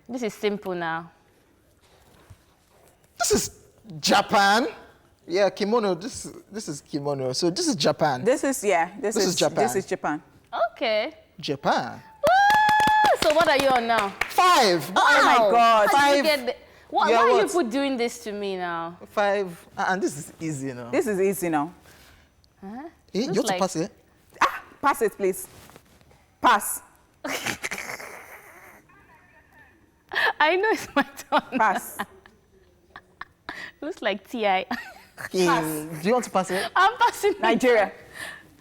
This is simple now. This is Japan. Yeah, kimono. This is kimono. So this is Japan. This is This is Japan. This is Japan. Okay. Japan. So what are you on now? 5. Oh my God. How did you 5. get why Yeah, are you what? people doing this to me now? 5. And this is easy, you know. This is easy now. You have to like- pass it. Pass it, please. Pass. I know it's my turn. Pass. Looks like T.I. Okay. Do you want to pass it? I'm passing. Nigeria.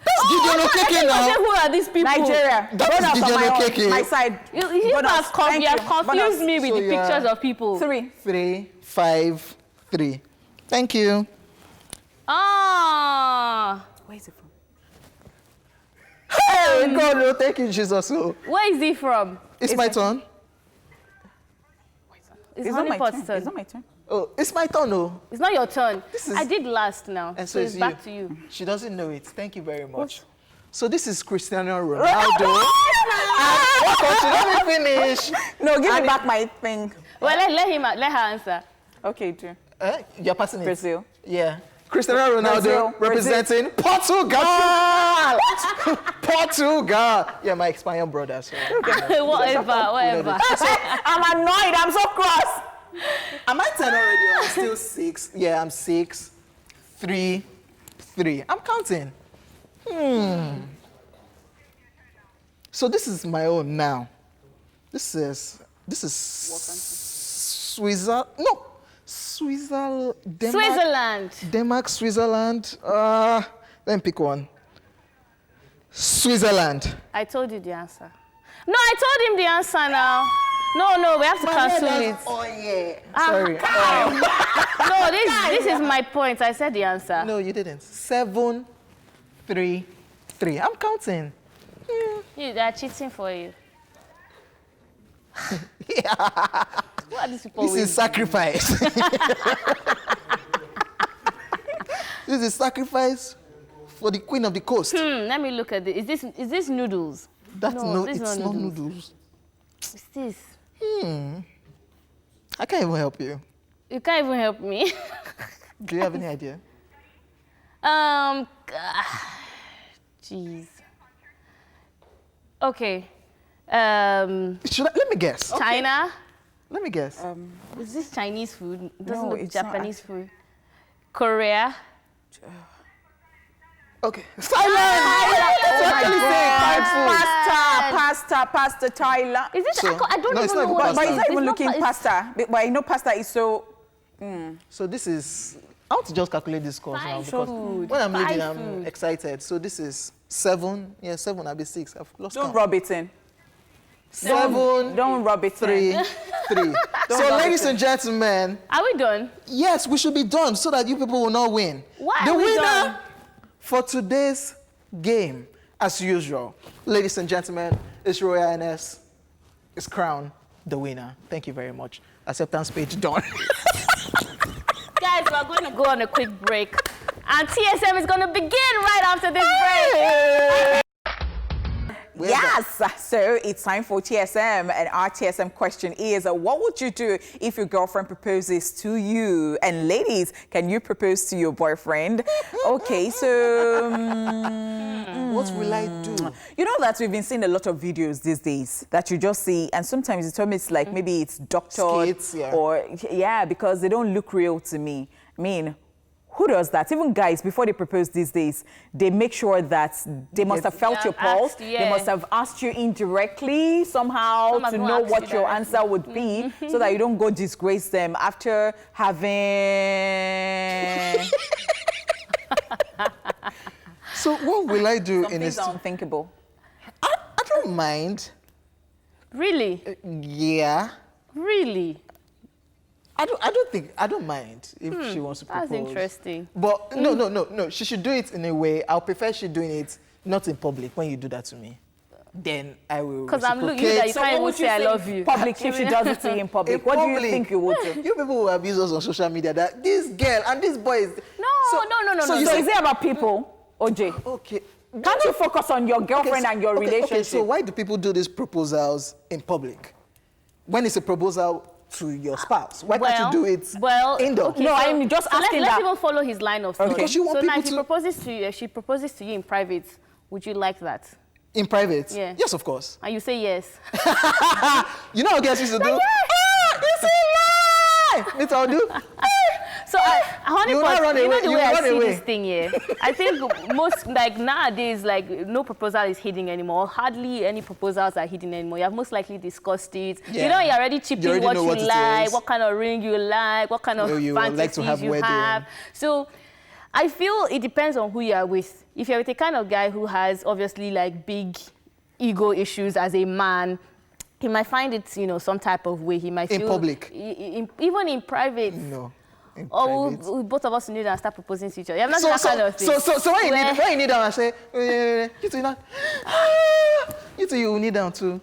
That's Gideon Okeke now. Who are these people? Nigeria. That is Bonus on Gideon my own, Okeke. my side. You Bonus. have, Thank you have you. confused Bonus. me with So the you are- pictures of people. 3. 3, 5, 3. Thank you. Ah. Where is it from? Hey! Hey, God, no, thank you, Jesus. Oh. Where is he from? It's my turn. It's not my Honeypot's turn. turn. It's not my turn. Oh, it's my turn, no. It's not your turn. This is- I did last now. And so it's you. back to you. She doesn't know it. Thank you very much. So this is Cristiano Ronaldo. What country? Let me finish. No, give me back my thing. Well, let her answer. Okay, do. You're passing it. Brazil. Yeah. Cristiano Ronaldo Brazil. representing Portugal. Portugal. Yeah, my Spanish brother. So, whatever. I'm annoyed. I'm so cross. Am I 10 already? I'm still 6. Yeah, I'm 6. 3. 3. I'm counting. So this is my own now. This is Switzerland. No, Switzerland. Switzerland. Denmark, Switzerland. Let me pick one. Switzerland. I told you the answer. No, I told him the answer now. No, we have to cancel it. Oh yeah. Sorry. No, this is my point. I said the answer. No, you didn't. 7, 3, 3. I'm counting. They're cheating for you. Yeah. What are these people This with? is sacrifice. This is sacrifice for the queen of the coast. Let me look at this. Is this noodles? That's No, no, this is it's not not noodles. What's this? I can't even help you. You can't even help me. Do you have any idea? Jeez. Okay. Let me guess. China. Let me guess. Is this Chinese food? It doesn't No, look it's not Japanese food. Korea. Okay. Silence! Pasta, Thailand. Is this? So- I don't no, it's even not know what pasta. But it's not it is. even looking it's- pasta. But I know pasta is so. So this is, I want to just calculate this course now Thai because food. when I'm Thai reading, I'm food. excited. So this is 7. Yeah, 7, I'll be 6. I've lost Don't count. rub it in. 7, Don't rub it 3, in. 3. So rub ladies it and gentlemen, Are we done? yes, we should be done so that you people will not win. Why The are we winner done? for today's game, as usual, ladies and gentlemen, is Royal Highness is crowned the winner. Thank you very much. Acceptance page done. Guys, we're going to go on a quick break. And TSM is going to begin right after this break. We're back. Yes, so it's time for TSM, and our TSM question is, what would you do if your girlfriend proposes to you? And ladies, can you propose to your boyfriend? Okay, so What will I do? you know that we've been seeing a lot of videos these days that you just see, and sometimes it's almost like maybe it's doctored Skits, yeah. or because they don't look real to me. I mean, who does that? Even guys, before they propose these days, they make sure that they must have felt Yeah, your pulse. asked, yeah. They must have asked you indirectly somehow Some have to not know asked what you your directly. answer would be, so that you don't go disgrace them after having. So what will I do Some in things this? are unthinkable. I don't mind. Really? Yeah. Really? I don't mind if she wants to propose. That's interesting. But no. She should do it in a way. I'll prefer she doing it not in public when you do that to me. Then I will Because I'm looking reciprocate. at you, can't even say I love you. Public, if she does it to you in public, In what do you public. think you would do? You people will abuse us on social media that this girl and this boy is... No. So is it about people, OJ? Okay. Can't you focus on your girlfriend and your relationship? Okay, so why do people do these proposals in public? When it's a proposal to your spouse, why can't you do it indoor? Okay, No, so- I'm just so asking let's that. even follow his line of thought. Because you want so now people if he to- proposes to you, if she proposes to you in private, would you like that? In private? Yeah. Yes, of course. And you say yes. You know what girls used to do? Yeah. This is lie! This I'll do. So, honey, You will not run you know away. the You way will I run see away. this thing here? I think most, like nowadays, like no proposal is hidden anymore. Hardly any proposals are hidden anymore. You have most likely discussed it. Yeah. You know, you're already chipping You already what know you what it like, is. what kind of ring you like, what kind of You would like to fantasies have you wedding. have. So, I feel it depends on who you are with. If you're with a kind of guy who has obviously like big ego issues as a man, he might find it, you know, some type of way. He might In feel public? even in private. No. or we both of us kneel down and start proposing to each other. You have not seen that kind of thing. So when you kneel down and say, you two, you two, you kneel down too.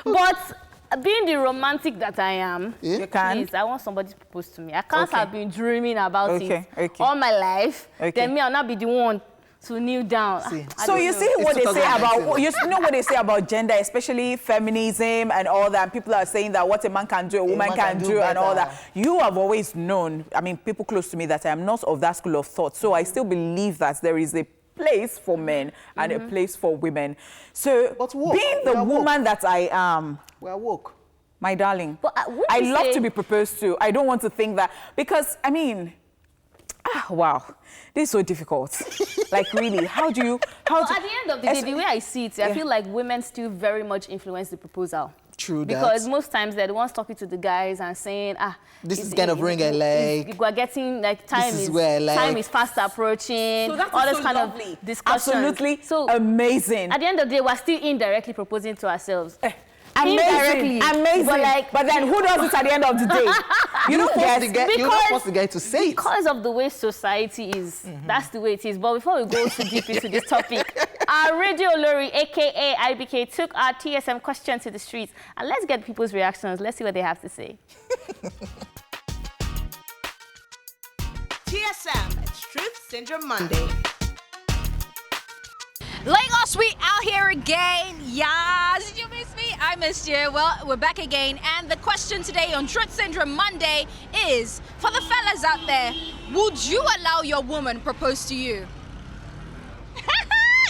But being the romantic that I am, You can. please, I want somebody to propose to me. I can't have been dreaming about it all my life. Then me, I'll not be the one to kneel down. So you see what they say about, you know what they say about gender, especially feminism and all that. People are saying that what a man can do, a woman can do and all that. You have always known, I mean, people close to me, that I am not of that school of thought. So I still believe that there is a place for men and a place for women. So being the woman that I am, we are woke. my darling, But, I love to be proposed to. I don't want to think that, because I mean, wow, this is so difficult. Like really, how do you? At the end of the day, the way I see it, I feel like women still very much influence the proposal. True that. Because most times they're the ones talking to the guys and saying, this is kind of ring I like. We're getting like time is fast approaching. So that all is this so kind lovely. of discussion. Absolutely so amazing. At the end of the day, we're still indirectly proposing to ourselves. Amazing, amazing. But then who does it at the end of the day? You don't get. You're not supposed to get to say it. Because of the way society is, that's the way it is. But before we go too deep into this topic, our Radio Lori, aka IBK, took our TSM question to the streets. And let's get people's reactions. Let's see what they have to say. TSM, it's Truth Syndrome Monday. Lagos, we out here again. Yes, did you miss me? I missed you. Well, we're back again. And the question today on Truth Syndrome Monday is, for the fellas out there, would you allow your woman propose to you?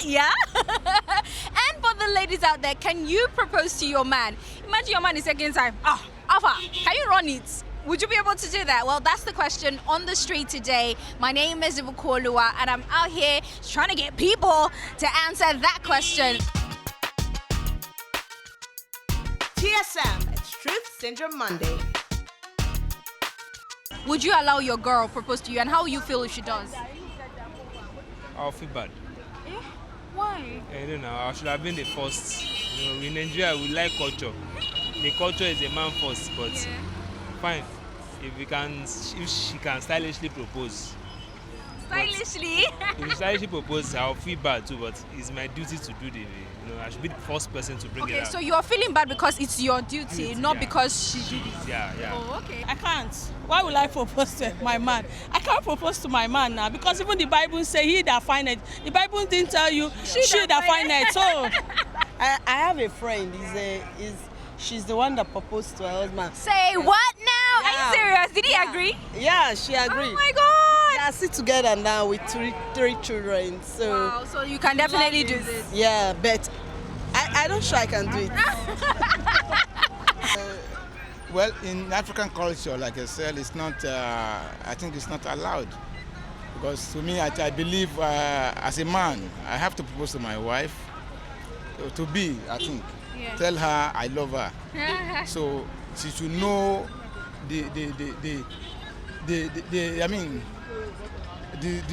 Yeah? And for the ladies out there, can you propose to your man? Imagine your man is second time. Alpha, can you run it? Would you be able to do that? Well, that's the question on the street today. My name is Ibukolua, and I'm out here trying to get people to answer that question. TSM, it's Truth Syndrome Monday. Would you allow your girl propose to you, and how will you feel if she does? I'll feel bad. Why? I don't know. I should have been the first. You know, in Nigeria, we like culture. The culture is a man first, but fine. If she can stylishly propose. Stylishly? If she stylishly propose, I'll feel bad too. But it's my duty to do I should be the first person to bring it out. Okay, so you're feeling bad because it's your duty, not because she did it. Yeah. Oh, okay. I can't. Why will I propose to my man? I can't propose to my man now because even the Bible says he that findeth. The Bible didn't tell you she that findeth. So I have a friend. She's the one that proposed to her husband. Say what now? Yeah. Are you serious? Did he agree? Yeah, she agreed. Oh my God! They are still together now with three children. So Wow, so you can definitely do this. yeah, but I don't sure I can do it. Well, in African culture, like I said, it's not. I think it's not allowed, because to me, I believe as a man, I have to propose to my wife. To be, I think, tell her I love her. So she should know the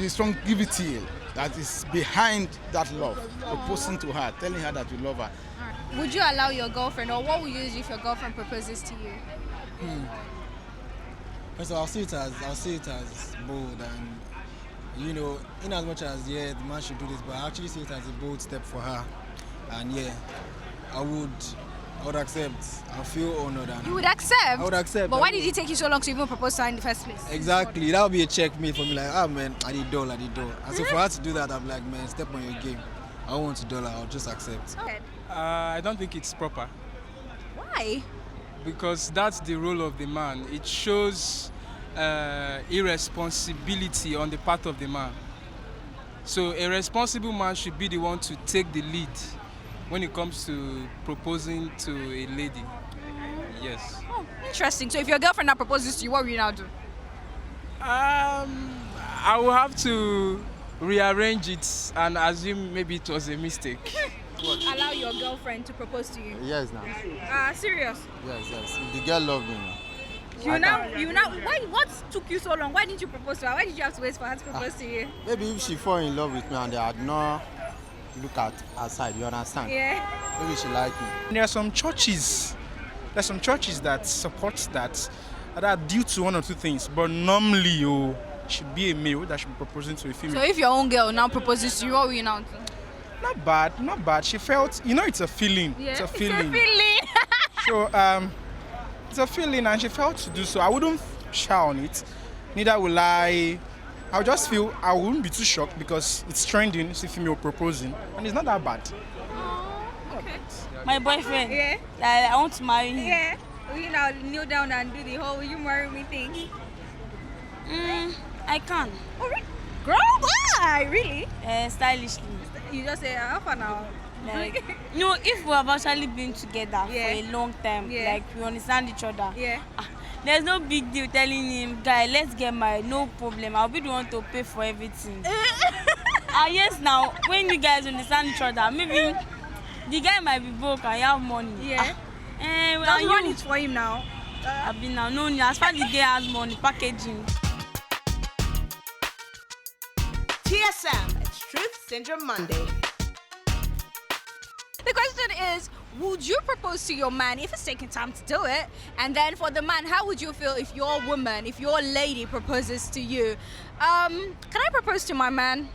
strong gravity that is behind that love. Proposing to her, telling her that you love her. Would you allow your girlfriend, or what would you do if your girlfriend proposes to you? First of all, I'll see it as bold, and in as much as the man should do this, but I actually see it as a bold step for her, and I would accept. I feel honored. And You would accept? I would accept. But why did it take you so long to even propose to her in the first place? Exactly, that would be a checkmate for me. Like, man, I need doll. And so for her to do that, I'm like, man, step on your game. I don't want to dollar. I'll just accept. Okay. I don't think it's proper. Why? Because that's the role of the man. It shows irresponsibility on the part of the man. So a responsible man should be the one to take the lead when it comes to proposing to a lady. Yes. Oh, interesting. So if your girlfriend now proposes to you, what will you now do? I will have to rearrange it and assume maybe it was a mistake. Allow your girlfriend to propose to you? Yes, now. Serious? Yes. If the girl loves me. What took you so long? Why didn't you propose to her? Why did you have to wait for her to propose to you? Maybe if she fall in love with me and I had not look at her side, you understand? Yeah. Maybe she like me. There are some churches that support that. that due to one or two things. But normally, it should be a male that should be proposing to a female. So if your own girl now proposes to you, what will you now do? Not bad, not bad. She felt, it's a feeling. Yeah, it's a feeling. So, it's a feeling, and she felt to do so. I wouldn't shy on it. Neither will I. I'll just feel I wouldn't be too shocked because it's trending, see female proposing, and it's not that bad. okay. My boyfriend. Yeah. I want to marry him. Yeah. Will you now kneel down and do the whole "will you marry me" thing? I can. Oh, really? Girl, why? Really? Stylishly. You just say, how far now? Like, no, if we have actually been together Yeah. for a long time, Yeah. like we understand each other, Yeah. there's no big deal telling him, guy, let's get married, no problem. I'll be the one to pay for everything. Yes, now, when you guys understand each other, maybe the guy might be broke and you have money. Yeah. And you run it for him now. I've been now known as far as the guy has money, packaging. TSM, it's Truth Syndrome Monday. The question is, would you propose to your man if it's taking time to do it? And then for the man, how would you feel if your woman, if your lady proposes to you? Can I propose to my man?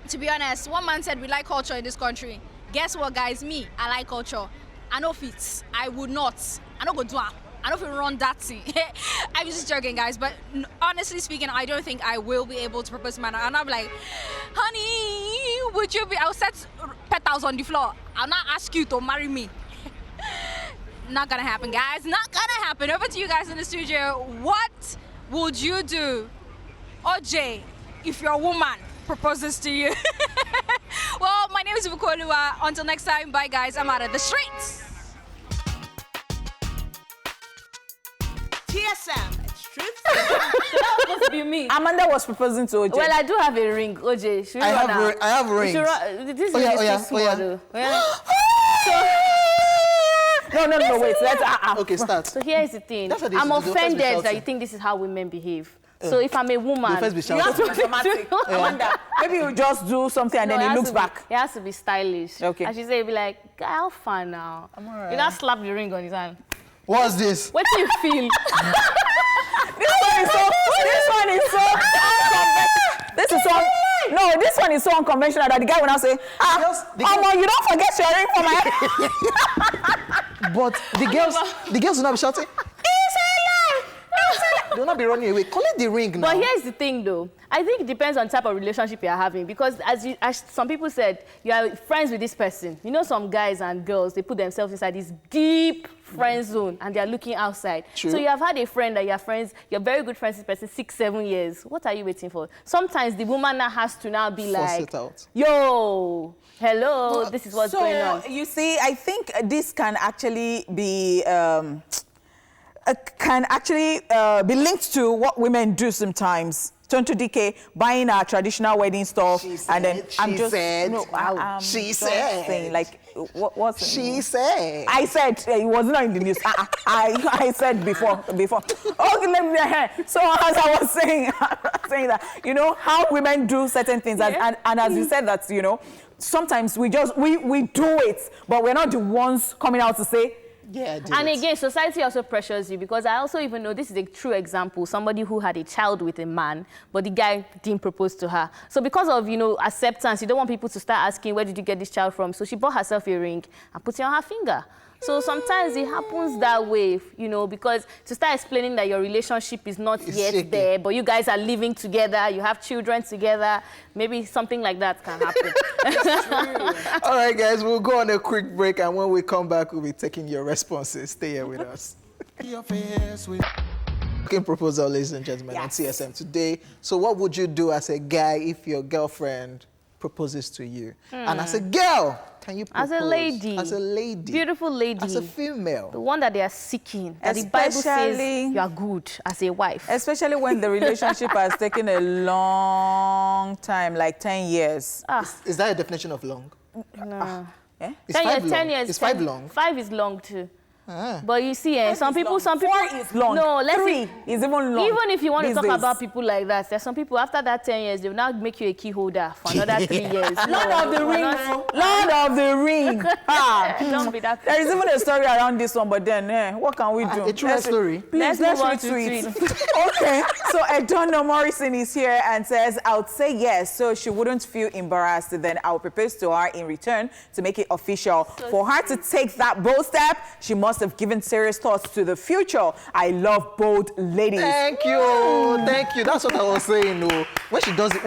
To be honest, one man said we like culture in this country. Guess what, guys? Me, I like culture. I know fits. I would not. I don't go do it. I don't feel run that thing. I'm just joking, guys. But honestly speaking, I don't think I will be able to propose to my man. And I'm like, honey, would you be? I'll set petals on the floor. I'll not ask you to marry me. Not gonna happen, guys. Not gonna happen. Over to you guys in the studio. What would you do, OJ, if your woman proposes to you? Well, my name is Vukolua. Until next time, bye, guys. I'm out of the streets. TSM, it's Truth So that was supposed to be me. Amanda was proposing to OJ. Well, I do have a ring, OJ. Should we I run have out? I have We rings. should run- This Oh, yeah, is oh, yeah, too small, oh, yeah. though. Yeah. No, wait. Let's. Okay, start. So here's the thing. That's what they I'm should do. They'll first be offended that shouting. you think this is how women behave. So if I'm a woman, They'll first be You have to shouting. be dramatic. Amanda, maybe you just do something and No, then it he has looks to be- back. It has to be stylish. Okay. And she say, be like, guy, how far now? I'm alright. You not slap the ring on his hand. What's this? What do you feel? This one is so this is so no, this one is so unconventional that the guy will now say, you don't forget your ring for my head. But the girls will not be shouting. They will not be running away. Collect the ring now. But here's the thing, though. I think it depends on the type of relationship you're having. Because as some people said, you are friends with this person. You know, some guys and girls, they put themselves inside this deep friend zone and they're looking outside. True. So you have had a friend that you're very good friends with this person 6-7 years. What are you waiting for? Sometimes the woman now has to now be Force like, it out. Yo, hello, this is what's going on. So you see, I think this can actually be be linked to what women do sometimes. Tonto DK buying our traditional wedding stuff, and then I'm just saying, like, what's she said? I said it was not in the news. I said before. Okay, let me. So as I was saying, that how women do certain things, and as you said that sometimes we do it, but we're not the ones coming out to say. Yeah, and again, society also pressures you because I also even know this is a true example. Somebody who had a child with a man, but the guy didn't propose to her. So because of, acceptance, you don't want people to start asking, where did you get this child from? So she bought herself a ring and put it on her finger. So sometimes it happens that way, because to start explaining that your relationship is not yet shaky. there, but you guys are living together, you have children together, maybe something like that can happen. All right, guys, we'll go on a quick break, and when we come back, we'll be taking your responses. Stay here with us. Proposal, ladies and gentlemen, on TSM today. So what would you do as a guy if your girlfriend proposes to you? And as a girl, can you propose? As a lady. As a lady. Beautiful lady. As a female. The one that they are seeking. That the Bible says you are good as a wife. Especially when the relationship has taken a long time, like 10 years. Is that a definition of long? No. Yeah? Is 5 long? Ten years. Is 5 long? 5 is long too. But you see, some people... 4 is long. No, 3 is even long. Even if you want to talk days. about people like that, there's some people, after that 10 years, they will now make you a key holder for another 3 years. Lord of the Ring. Lord of the Ring. Don't be that. There is even a story around this one, but then, what can we do? A true story. Please, let's retweet. Okay, so Edonna Morrison is here and says, I would say yes, so she wouldn't feel embarrassed. Then I will propose to her in return to make it official. For her to take that bold step, she must have given serious thoughts to the future. I love bold ladies. Thank you. Thank you. That's what I was saying. No. When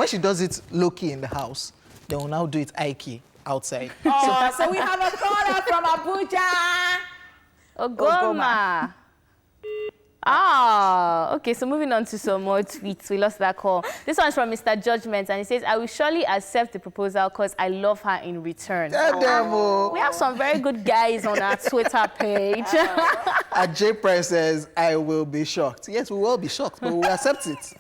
she does it low-key in the house, they will now do it high-key outside. Oh, so we have a caller from Abuja. Ogoma. Ah, okay, so moving on to some more tweets. We lost that call. This one's from Mr. Judgment, and he says, I will surely accept the proposal because I love her in return. We have some very good guys on our Twitter page. J Price says, I will be shocked. Yes, we will be shocked, but we will accept it.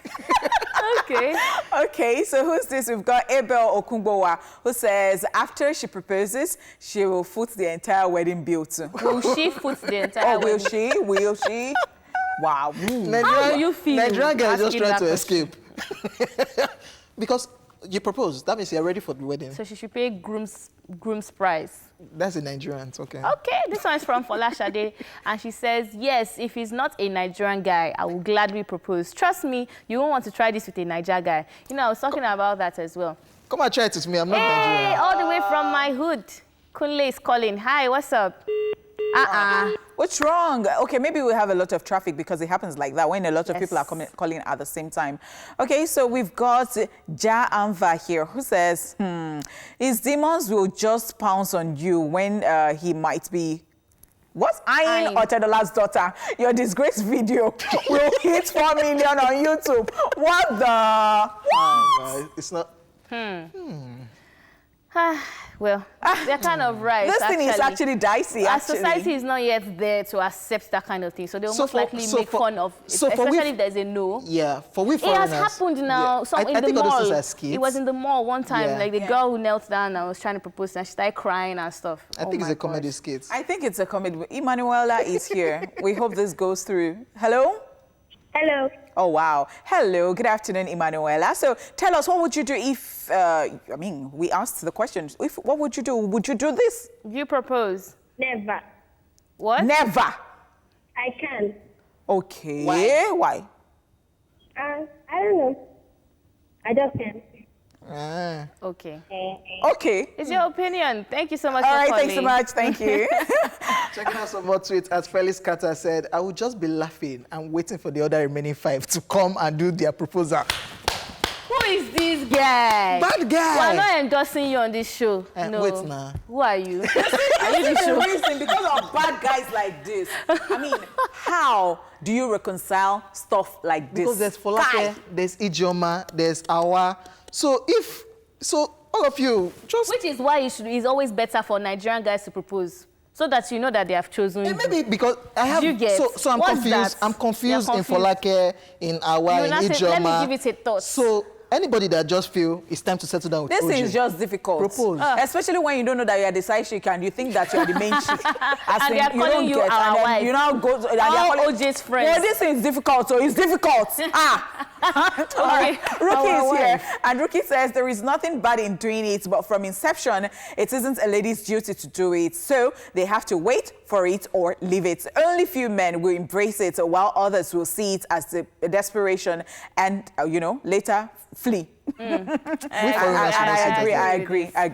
Okay. Okay, so who's this? We've got Abel Okungbowa, who says, after she proposes, she will foot the entire wedding bill too. Will she foot the entire wedding? Will she? Will she? Wow. How do you feel? Nigerian girl is just trying to escape. Because you proposed. That means you're ready for the wedding. So she should pay groom's price. That's a Nigerian, it's okay. Okay, this one is from Folashade, and she says, yes, if he's not a Nigerian guy, I will gladly propose. Trust me, you won't want to try this with a Nigerian guy. You know, I was talking about that as well. Come and try it with me, I'm not Nigerian. Nigerian. All the way from my hood. Kunle is calling. Hi, what's up? What's wrong? Okay, maybe we have a lot of traffic because it happens like that when a lot of people are calling at the same time. Okay, so we've got Ja Anva here who says, his demons will just pounce on you when he might be eyeing Otedola's daughter. Your disgrace video will hit 4 million on YouTube. What the? What? It's not. Well, they're kind of right. This thing is actually dicey, Our society is not yet there to accept that kind of thing. So they'll most likely make fun of it, especially if there's a no. Yeah, for we it foreigners. It has happened now. Yeah. In the mall. It was in the mall one time. Like the girl who knelt down and was trying to propose and she started crying and stuff. I think it's a comedy skit. I think it's a comedy. Emanuela is here. We hope this goes through. Hello? Hello. Oh, wow. Hello. Good afternoon, Emanuela. So tell us, what would you do if, we asked the question, what would you do? Would you do this? You propose? Never. What? Never. I can. Okay. Why? I don't know. I just can. Okay. Okay. It's your opinion. Thank you so much for calling. All right, thanks so much. Thank you. Checking out some more tweets, as Felix Carter said, I would just be laughing and waiting for the other remaining 5 to come and do their proposal. Who is this guy? Bad guy. We're not endorsing you on this show. No. Wait now. Who are you? Are you the reason? Because of bad guys like this. I mean, how do you reconcile stuff like this? Because there's Folake, there's Ijoma, there's Awa. So all of you just... Which is why it's always better for Nigerian guys to propose. So that you know that they have chosen you. Maybe because I have... So I'm confused. That? I'm confused in Folake, in Awa, in Ijoma. Let me give it a thought. So anybody that just feel it's time to settle down with This OJ, is just difficult. Propose. Especially when you don't know that you're the side chick and you think that you're the main chick. And they're calling you our wife. You now go... All OJ's friends. Well, this is difficult, so it's difficult. Okay. Rookie is here. And Rookie says there is nothing bad in doing it, but from inception, it isn't a lady's duty to do it. So they have to wait for it or leave it. Only few men will embrace it, while others will see it as a desperation and, later flee. I agree. I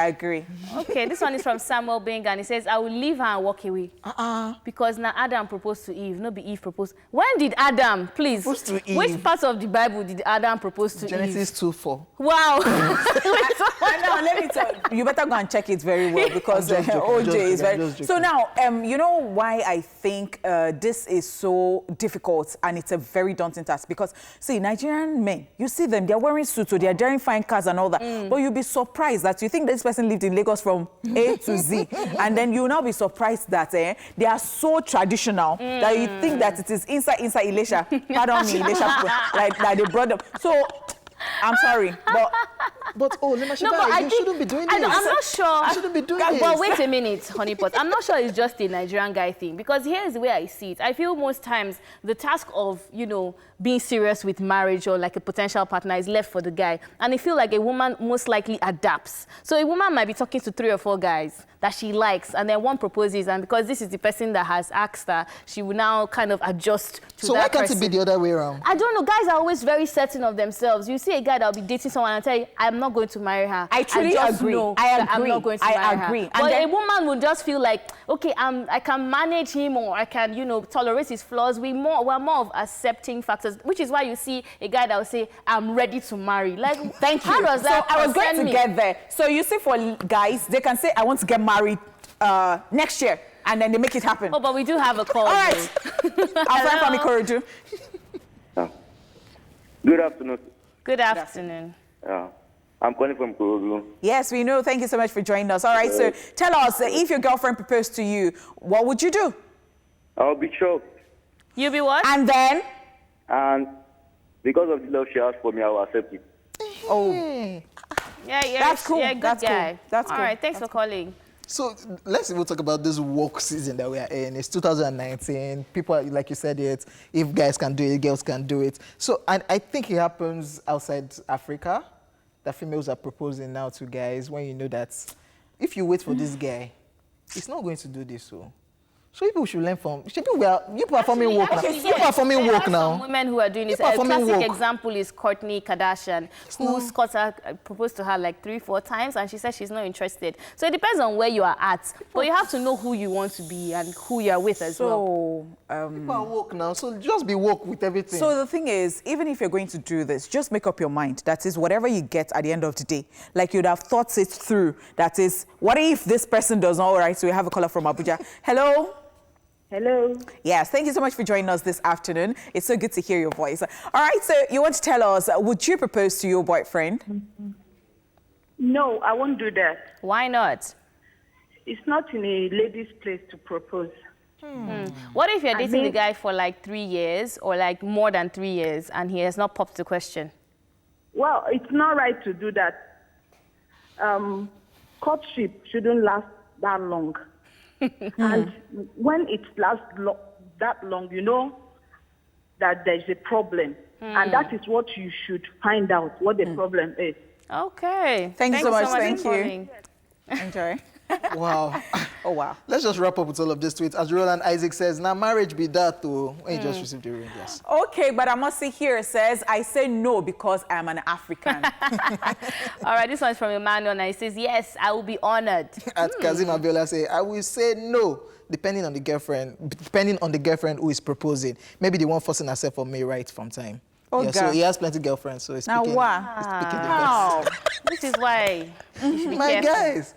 agree. Okay, this one is from Samuel Bing, and he says, I will leave her and walk away. Because now Adam proposed to Eve, not be Eve proposed. When did Adam, please, proposed to Eve? Which part of the Bible did Adam propose to Genesis Eve? 2:4. Wow. Now, let me tell you, you better go and check it very well because OJ is very... So now, you know why I think this is so difficult and it's a very daunting task? Because, see, Nigerian men, you see them, they're wearing suits, so they're driving fine cars and all that. But you'll be surprised that you think this person lived in Lagos from A to Z. And then you'll now be surprised that they are so traditional that you think that it is inside Ilesha. Pardon me, Ilesha, like they brought them. So, I'm sorry, but But Lemasheba, No, but you shouldn't be doing this. I'm not sure. You shouldn't be doing this. But wait a minute, honeypot. I'm not sure it's just a Nigerian guy thing, because here's the way I see it. I feel most times the task of, you know, being serious with marriage or like a potential partner is left for the guy. And I feel like a woman most likely adapts. So a woman might be talking to 3 or 4 guys that she likes, and then one proposes, and because this is the person that has asked her, she will now kind of adjust to that person. So why can't it be the other way around? I don't know. Guys are always very certain of themselves. You see a guy that will be dating someone and tell you, I'm not going to marry her. I truly just agree. know I that I'm agree. not going to I marry agree. her. And But then- a woman would just feel like, okay, I can manage him, or I can, you know, tolerate his flaws. We're more of accepting factors, which is why you see a guy that will say, I'm ready to marry. Like, thank you. How does that So I was going to concern me? get there. So you see, for guys, they can say, I want to get married next year, and then they make it happen. Oh, but we do have a call. All right. Our friend Fami Koroju. Good afternoon. Good afternoon. I'm calling from Korodu. Yes, we know. Thank you so much for joining us. All right, so tell us, if your girlfriend proposed to you, what would you do? I'll be shocked. You be what? And then? And because of the love she has for me, I will accept it. Oh. Yeah, That's cool. Yeah, good That's guy. cool. That's All cool. right, thanks for calling. So let's even talk about this woke season that we are in. It's 2019. People, like you said it, if guys can do it, girls can do it. So and I think it happens outside Africa, that females are proposing now to guys when you know that if you wait for this guy, he's not going to do this. So people should learn from. You performing work now. You performing work Some now. women who are doing this. You A performing classic work. example is Kourtney Kardashian, who Scott proposed to her like 3-4 times, and she said she's not interested. So it depends on where you are at, but you have to know who you want to be and who you are with as well. People are woke now, so just be woke with everything. So the thing is, even if you're going to do this, just make up your mind. That is, whatever you get at the end of the day, like you'd have thought it through. That is, what if this person does not? All right, so we have a caller from Abuja. Hello? Hello. Yes, thank you so much for joining us this afternoon. It's so good to hear your voice. All right, so you want to tell us, would you propose to your boyfriend? No, I won't do that. Why not? It's not in a lady's place to propose. What if you're I dating the mean- guy for like 3 years or like more than 3 years and he has not popped the question? Well, it's not right to do that. Courtship shouldn't last that long. And when it lasts that long, you know that there's a problem. And that is what you should find out, what the problem is. Okay. Thank you so much. Thank for you. calling. Enjoy. Wow. Oh, wow. Let's just wrap up with all of this tweet. As Roland Isaac says, now marriage be that too. When you just received the ring, yes. Okay, but I must see here, it says, I say no because I'm an African. All right, this one's from Emmanuel, and he says, yes, I will be honored. At Kazim Abiola say, I will say no, depending on the girlfriend who is proposing. Maybe the one forcing herself for me right from time. Oh, yeah, so God. he has plenty of girlfriends, so he's Now, picking, wow. he's picking the How? best. This is why you should be My careful. guys,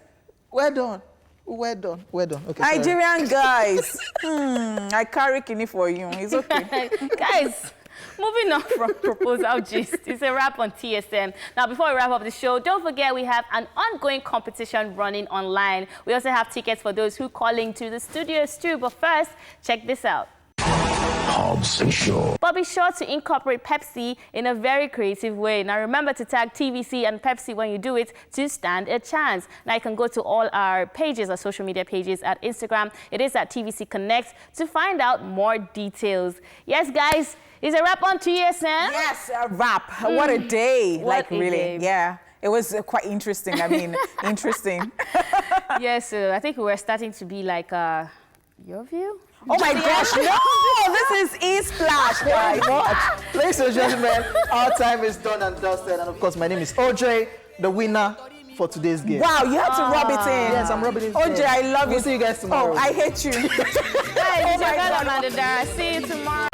well done. Well done. Well done. Okay, sorry. Nigerian guys. I carry kidney for you. It's okay. Guys, moving on from proposal gist, it's a wrap on TSM. Now, before we wrap up the show, don't forget we have an ongoing competition running online. We also have tickets for those who call into the studios too. But first, check this out. But be sure to incorporate Pepsi in a very creative way. Now remember to tag TVC and Pepsi when you do it to stand a chance. Now you can go to all our pages, our social media pages at Instagram. It is at TVC Connect to find out more details. Yes, guys, it's a wrap on TSM. Yes, a wrap. What a day. What Like, a really. day. Yeah. It was quite interesting. I mean, interesting. Yes, I think we were starting to be like, your view? Oh my gosh, no! This is E-Splash, guys. Ladies and gentlemen, our time is done and dusted. And of course, my name is OJ, the winner for today's game. Wow, you had to rub it in. Yes, I'm rubbing it in. OJ, I love you. We'll see you guys tomorrow. Oh, I hate you. Guys, it's your girl Amanda Dara. See you tomorrow.